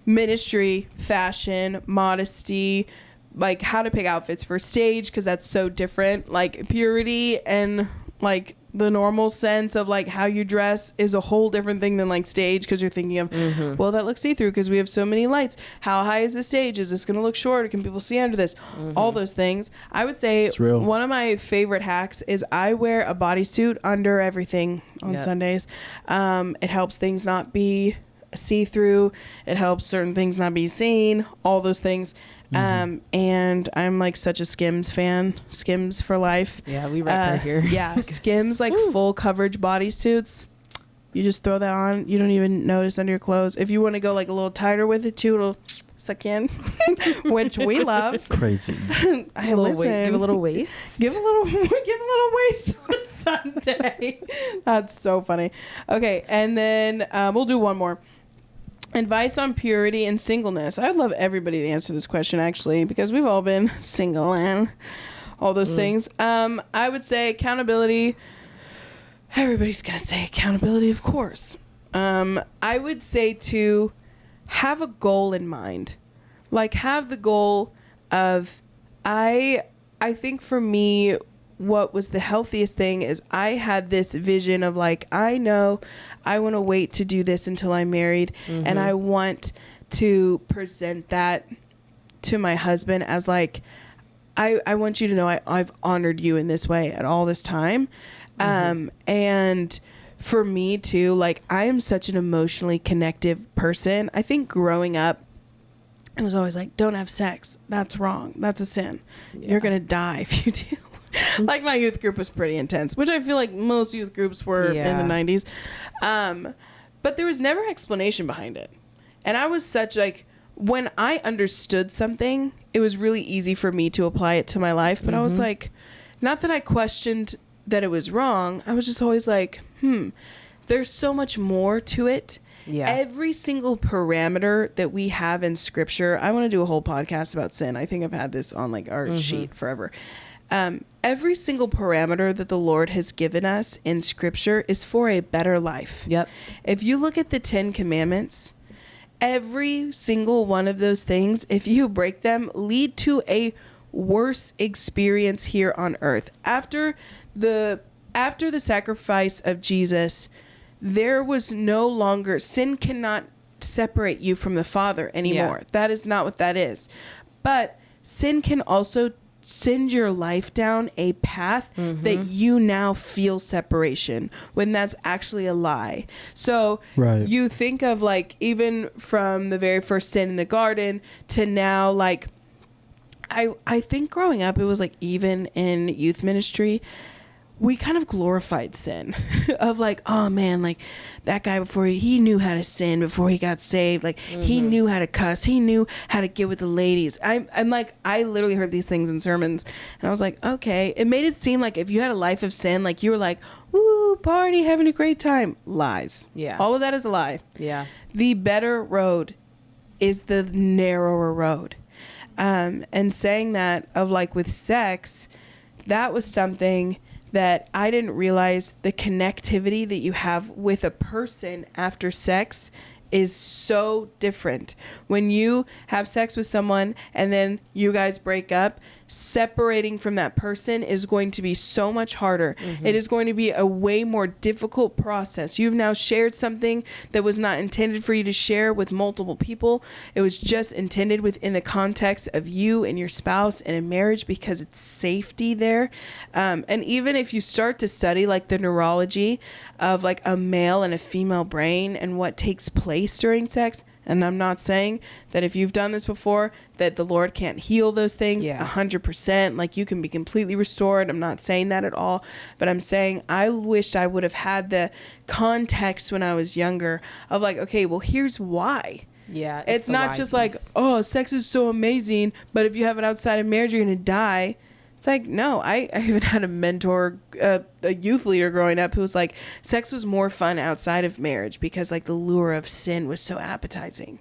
ministry, fashion, modesty, like how to pick outfits for stage, because that's so different. Like purity and like the normal sense of like how you dress is a whole different thing than like stage, because you're thinking of well, that looks see-through because we have so many lights. How high is the stage? Is this going to look short? Can people see under this? All those things. I would say one of my favorite hacks is I wear a bodysuit under everything on Sundays. It helps things not be see-through. It helps certain things not be seen. All those things. And I'm like such a Skims fan. Skims for life. Yeah, we wreck her here. Yeah, Skims like full coverage bodysuits. You just throw that on. You don't even notice under your clothes. If you want to go like a little tighter with it too, it'll suck in, which we love. Crazy. I listen. Give a little waist. Give a little waist on a Sunday. That's so funny. Okay, and then we'll do one more. Advice on purity and singleness. I would love everybody to answer this question, actually, because we've all been single and all those things. I would say accountability. Everybody's going to say accountability, of course. I would say to have a goal in mind. Like, have the goal of, I think for me, what was the healthiest thing is I had this vision of like, I know I want to wait to do this until I'm married, and I want to present that to my husband as like, I want you to know I've honored you in this way at all this time. And for me too, like I am such an emotionally connective person. I think growing up, it was always like, don't have sex. That's wrong. That's a sin. You're going to die if you do. Like my youth group was pretty intense, which I feel like most youth groups were in the 90s. But there was never explanation behind it. And I was such like, when I understood something, it was really easy for me to apply it to my life. But I was like, not that I questioned that it was wrong. I was just always like, there's so much more to it. Yeah. Every single parameter that we have in scripture, I want to do a whole podcast about sin. I think I've had this on like our sheet forever. Every single parameter that the Lord has given us in scripture is for a better life. Yep. If you look at the 10 commandments, every single one of those things, if you break them, lead to a worse experience here on earth. After the sacrifice of Jesus, there was no longer, sin cannot separate you from the Father anymore. Yeah. That is not what that is. But sin can also send your life down a path that you now feel separation when that's actually a lie. So you think of like, even from the very first sin in the garden to now, like, I think growing up, it was like, even in youth ministry, we kind of glorified sin of like, oh man, like that guy before he knew how to sin before he got saved. Like he knew how to cuss. He knew how to get with the ladies. I'm like, I literally heard these things in sermons and I was like, okay. It made it seem like if you had a life of sin, like you were like, woo, party, having a great time. Lies. Yeah. All of that is a lie. Yeah. The better road is the narrower road. And saying that of like with sex, that was something that I didn't realize the connectivity that you have with a person after sex is so different. When you have sex with someone and then you guys break up, separating from that person is going to be so much harder. It is going to be a way more difficult process. You've now shared something that was not intended for you to share with multiple people. It was just intended within the context of you and your spouse and a marriage because it's safety there. And even if you start to study like the neurology of like a male and a female brain and what takes place during sex, and I'm not saying that if you've done this before that the Lord can't heal those things 100%, like you can be completely restored. I'm not saying that at all, but I'm saying I wish I would have had the context when I was younger of like, okay, well, here's why. Yeah. It's not just like, oh, sex is so amazing, but if you have it outside of marriage, you're going to die. It's like, no, I even had a mentor, a youth leader growing up who was like, sex was more fun outside of marriage because like the lure of sin was so appetizing.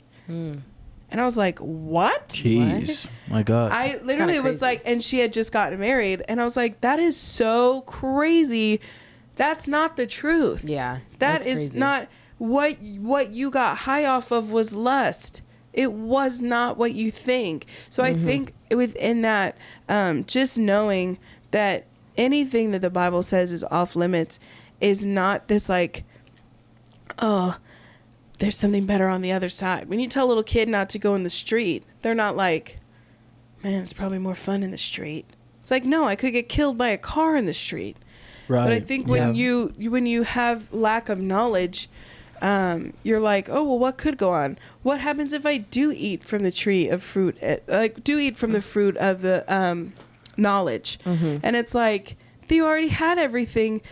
And I was like, what? Jeez. My God. I literally was like, and she had just gotten married. And I was like, that is so crazy. That's not the truth. Yeah. That is crazy. Not what you got high off of was lust. It was not what you think. So I think within that, just knowing that anything that the Bible says is off limits is not this like, oh, there's something better on the other side. When you tell a little kid not to go in the street, they're not like, man, it's probably more fun in the street. It's like, no, I could get killed by a car in the street. Right. But I think when you have lack of knowledge, you're like, oh, well, what could go on? What happens if I do eat from the tree of fruit, do eat from the fruit of the knowledge? And it's like, you already had everything,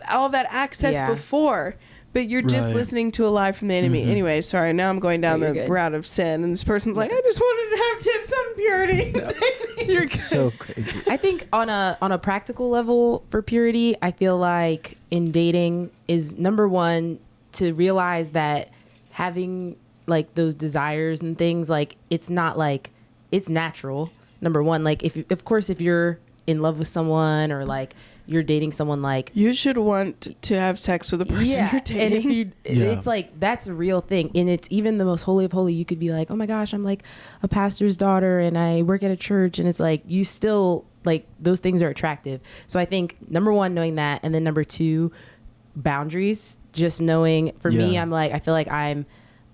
all that access before. But you're just listening to a lie from the enemy. Anyway, sorry. Now I'm going down the route of sin. And this person's like, I just wanted to have tips on purity. You're so crazy. I think on a practical level for purity, I feel like in dating is number one, to realize that having like those desires and things, like it's not like it's natural. Number one, like if you're in love with someone or like you're dating someone, like you should want to have sex with the person you're dating. And it's like that's a real thing, and it's even the most holy of holy. You could be like, oh my gosh, I'm like a pastor's daughter and I work at a church, and it's like you still like those things are attractive. So I think number one, knowing that, and then number two, boundaries. Just knowing for me, I'm like, I feel like I'm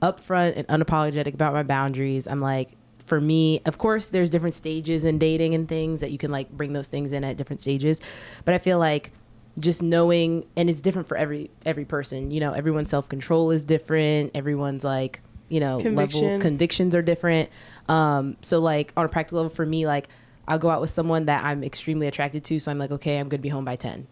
upfront and unapologetic about my boundaries. I'm like, for me, of course, there's different stages in dating and things that you can like bring those things in at different stages. But I feel like just knowing, and it's different for every person, you know, everyone's self-control is different. Everyone's like, you know, convictions are different. So like on a practical level for me, like I'll go out with someone that I'm extremely attracted to. So I'm like, okay, I'm going to be home by 10.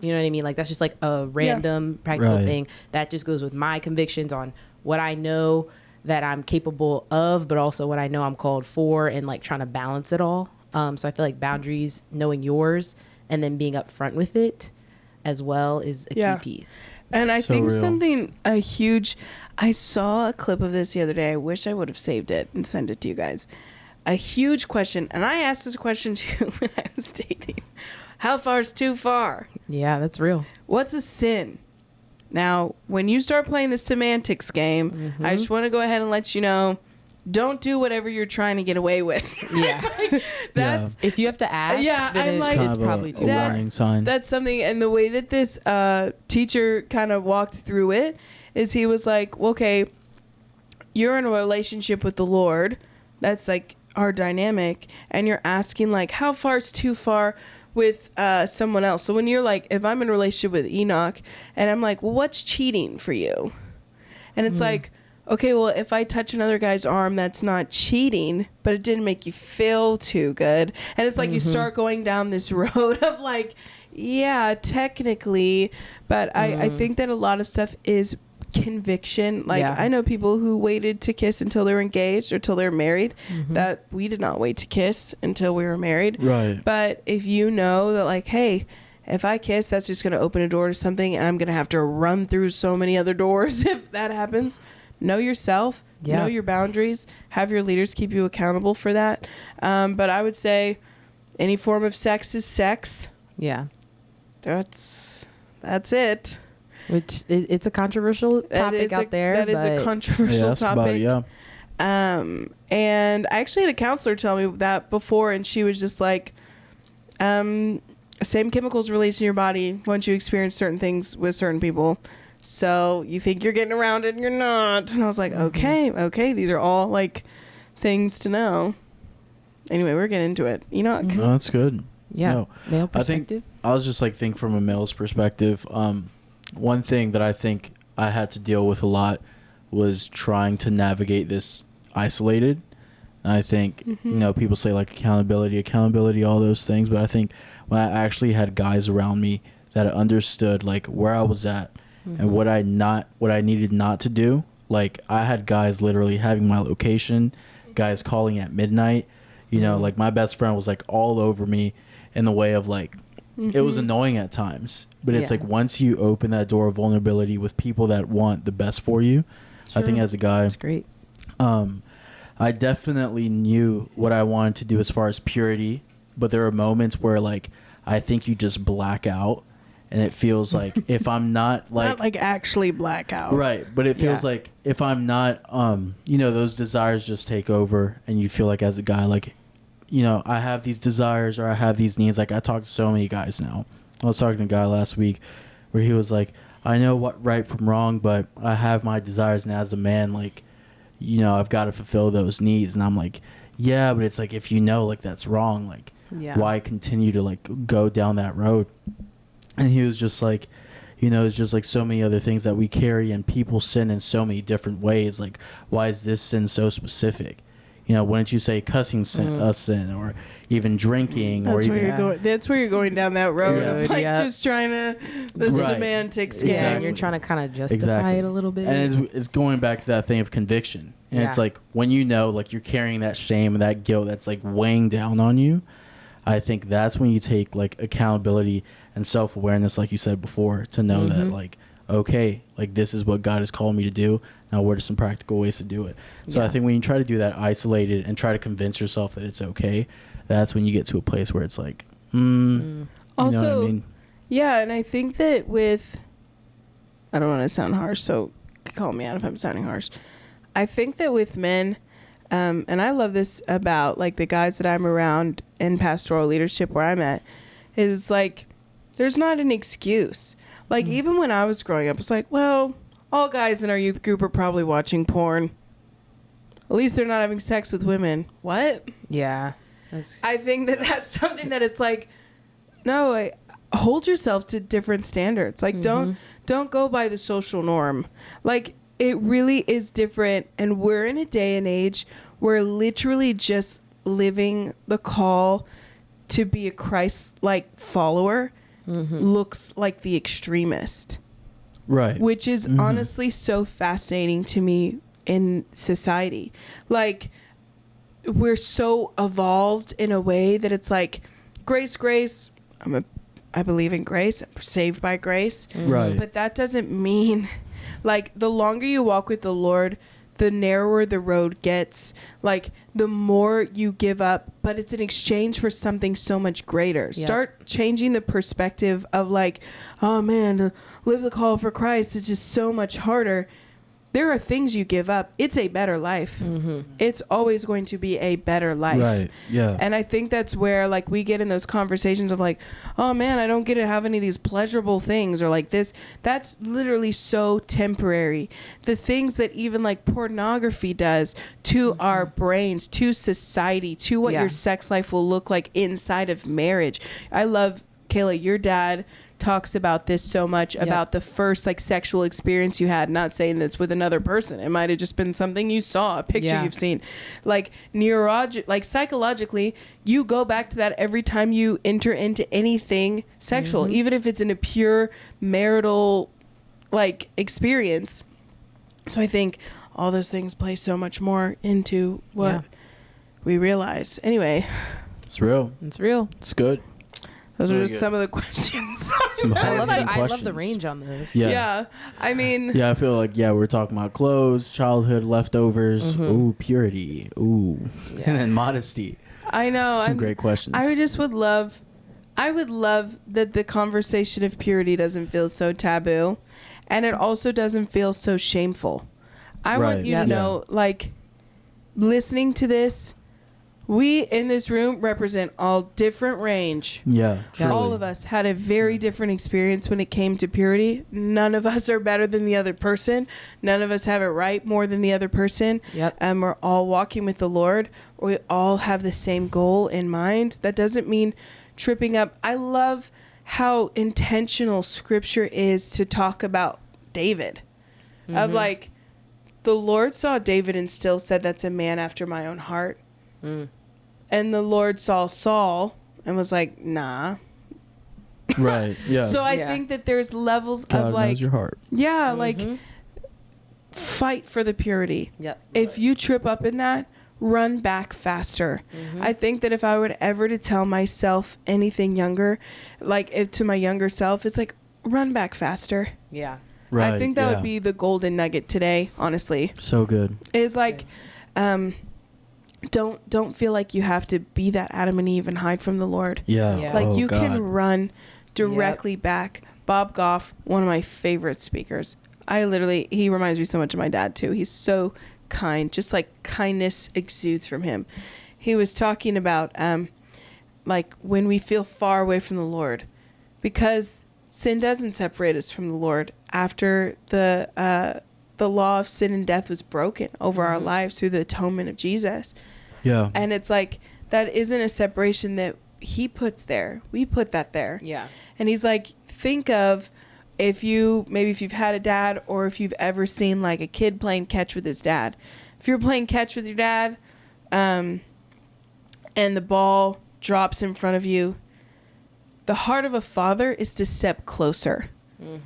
You know what I mean? Like that's just like a random practical thing that just goes with my convictions on what I know that I'm capable of, but also what I know I'm called for, and like trying to balance it all. So I feel like boundaries, knowing yours, and then being upfront with it as well is a key piece. And I think I saw a clip of this the other day. I wish I would have saved it and sent it to you guys. A huge question. And I asked this question too when I was dating. How far is too far? Yeah, that's real. What's a sin? Now, when you start playing the semantics game, I just want to go ahead and let you know, don't do whatever you're trying to get away with. Yeah. That's if you have to ask, then it's probably too far. Sign. That's something, and the way that this teacher kind of walked through it is he was like, okay, you're in a relationship with the Lord. That's like our dynamic. And you're asking like, how far is too far with someone else? So when you're like, if I'm in a relationship with Enoch and I'm like, well, what's cheating for you? And it's like, okay, well, if I touch another guy's arm, that's not cheating, but it didn't make you feel too good. And it's like you start going down this road of like, yeah, technically, but I think that a lot of stuff is conviction. Like I know people who waited to kiss until they were engaged or till they were married. That we did not wait to kiss until we were married. Right. But if you know that like, hey, if I kiss, that's just going to open a door to something, and I'm going to have to run through so many other doors if that happens. Know yourself, know your boundaries, have your leaders keep you accountable for that. But I would say any form of sex is sex. Yeah. That's it. Which it's a controversial topic out there. That is a controversial topic. And I actually had a counselor tell me that before, and she was just like, same chemicals released in your body once you experience certain things with certain people. So you think you're getting around it and you're not. And I was like, okay, these are all like things to know. Anyway, we're getting into it. Enoch. No, that's good. Yeah. No, male perspective. I was just like think from a male's perspective. One thing that I think I had to deal with a lot was trying to navigate this isolated. And I think, you know, people say like accountability, all those things. But I think when I actually had guys around me that understood like where I was at and what I needed not to do. Like I had guys literally having my location, guys calling at midnight, you know, like my best friend was like all over me in the way of like, it was annoying at times, but it's like once you open that door of vulnerability with people that want the best for you, I think as a guy, that's great. I definitely knew what I wanted to do as far as purity, but there are moments where like I think you just black out, and it feels like if I'm not like Not like actually blackout. right, but it feels like if I'm not those desires just take over, and you feel like as a guy like I have these desires or I have these needs. Like I talked to so many guys now. I was talking to a guy last week where he was like, I know what right from wrong, but I have my desires, and as a man, like I've got to fulfill those needs. And I'm like, yeah, but it's like if like that's wrong, like why continue to like go down that road? And he was just like, it's just like so many other things that we carry, and people sin in so many different ways. Like, why is this sin so specific? Wouldn't you say cussing sin, or even drinking, That's or where even you're going. That's where you're going down that road of like just trying to the semantics game. Yeah, you're trying to kind of justify it a little bit. And it's going back to that thing of conviction. And it's like when like you're carrying that shame and that guilt that's like weighing down on you. I think that's when you take like accountability and self-awareness, like you said before, to know that like, okay, like this is what God has called me to do. Now what are some practical ways to do it? So I think when you try to do that isolated and try to convince yourself that it's okay, that's when you get to a place where it's like, Also, you know what I mean? Yeah, and I think that I don't want to sound harsh, so call me out if I'm sounding harsh. I think that with men, and I love this about like the guys that I'm around in pastoral leadership where I'm at, is it's like there's not an excuse. Like even when I was growing up, it's like, well, all guys in our youth group are probably watching porn. At least they're not having sex with women. What? Yeah. I think that that's something that it's like, no, hold yourself to different standards. Like don't go by the social norm. Like it really is different, and we're in a day and age where literally just living the call to be a Christ-like follower looks like the extremist. Right. Which is honestly so fascinating to me in society. Like we're so evolved in a way that it's like grace. I believe in grace. I'm saved by grace. Right. But that doesn't mean like the longer you walk with the Lord, the narrower the road gets, like the more you give up, but it's in exchange for something so much greater. Yep. Start changing the perspective of like, oh man, to live the call for Christ is just so much harder. There are things you give up. It's a better life. It's always going to be a better life. Right. Yeah. And I think that's where like we get in those conversations of like, oh man, I don't get to have any of these pleasurable things or like this. That's literally so temporary. The things that even like pornography does to our brains, to society, to what your sex life will look like inside of marriage. I love, Kayla, your dad talks about this so much about the first like sexual experience you had. Not saying that's with another person. It might have just been something you saw, a picture you've seen. Like psychologically, you go back to that every time you enter into anything sexual, even if it's in a pure marital like experience. So I think all those things play so much more into what we realize. Anyway, it's real. It's good. Those are just some of the questions. I love the range on this. Yeah. I mean. Yeah, I feel like, we're talking about clothes, childhood, leftovers, ooh, purity, ooh, and then modesty. I know. Some great questions. I would love that the conversation of purity doesn't feel so taboo, and it also doesn't feel so shameful. I want you to know, like, listening to this, we in this room represent all different range. Yeah, truly. All of us had a very different experience when it came to purity. None of us are better than the other person. None of us have it right more than the other person. Yep. And we're all walking with the Lord. We all have the same goal in mind. That doesn't mean tripping up. I love how intentional scripture is to talk about David. Of like, the Lord saw David and still said, that's a man after my own heart. And the Lord saw Saul and was like, nah. Right. Yeah. So I think that there's levels God of like, knows your heart. Yeah, like fight for the purity. Yep. If you trip up in that, run back faster. I think that if I were ever to tell myself anything younger, like to my younger self, it's like, run back faster. Yeah. Right. I think that would be the golden nugget today, honestly. So good. Is like, don't feel like you have to be that Adam and Eve and hide from the Lord. Yeah. Like Oh, you God. can run directly back. Bob Goff, one of my favorite speakers. He reminds me so much of my dad too. He's so kind, just like kindness exudes from him. He was talking about like when we feel far away from the Lord, because sin doesn't separate us from the Lord after the law of sin and death was broken over our lives through the atonement of Jesus. Yeah. And it's like, that isn't a separation that he puts there. We put that there. Yeah. And he's like, think of if you've had a dad, or if you've ever seen like a kid playing catch with his dad. If you're playing catch with your dad, and the ball drops in front of you, the heart of a father is to step closer.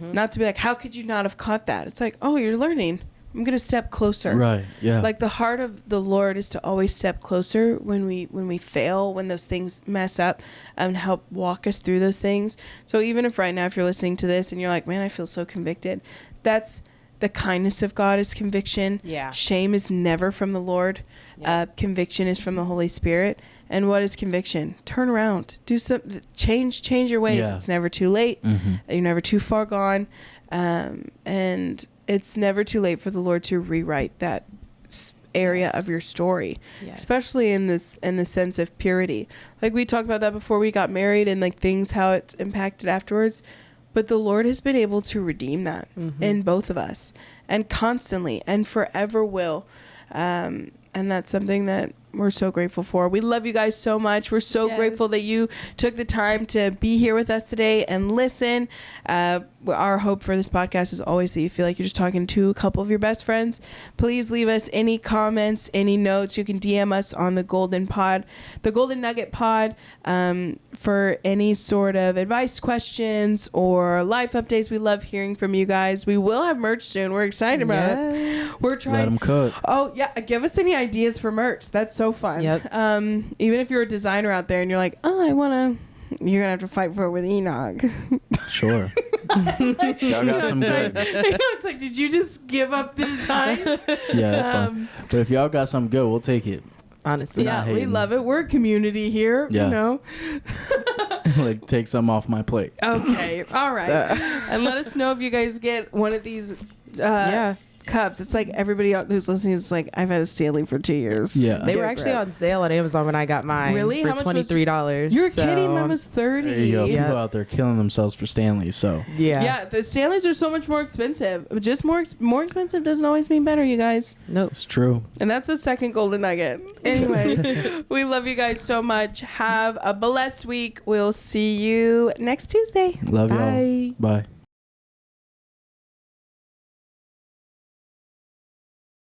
Not to be like, how could you not have caught that? It's like, oh, you're learning. I'm going to step closer. Right. Yeah. Like the heart of the Lord is to always step closer when we fail, when those things mess up, and help walk us through those things. So even if right now, if you're listening to this and you're like, man, I feel so convicted, that's the kindness of God is conviction. Yeah. Shame is never from the Lord. Yeah. Conviction is from the Holy Spirit. And what is conviction? Turn around, do something, change your ways. Yeah. It's never too late. You're never too far gone. And it's never too late for the Lord to rewrite that area of your story, especially in the sense of purity. Like we talked about that before we got married, and like things, how it's impacted afterwards. But the Lord has been able to redeem that in both of us, and constantly and forever will. And that's something that we're so grateful for. We love you guys so much. We're so grateful that you took the time to be here with us today and listen. Our hope for this podcast is always that you feel like you're just talking to a couple of your best friends. Please leave us any comments, any notes. You can DM us on the Golden Nugget Pod, for any sort of advice, questions, or life updates. We love hearing from you guys. We will have merch soon. We're excited about it. We're trying. Let them cook. Oh yeah, give us any ideas for merch. That's so fun. Yep. Even if you're a designer out there and you're like, oh, you're gonna have to fight for it with Enoch. Sure. Y'all got some good. It's like, did you just give up the designs? Yeah, that's fine. But if y'all got something good, we'll take it. Honestly. Yeah, we hating. love it. We're a community here. Yeah. You know. Like, take some off my plate. Okay. All right. And let us know if you guys get one of these. Cups. It's like everybody out who's listening is like, I've had a Stanley for 2 years. Yeah. They were actually on sale on Amazon when I got mine. Really? For How much was- $23. You're kidding. Mine was 30. There you go. Yeah. People out there killing themselves for Stanleys, so. Yeah, the Stanleys are so much more expensive. Just more expensive doesn't always mean better, you guys. Nope. It's true. And that's the second Golden Nugget. Anyway, we love you guys so much. Have a blessed week. We'll see you next Tuesday. Love Bye. y'all. Bye.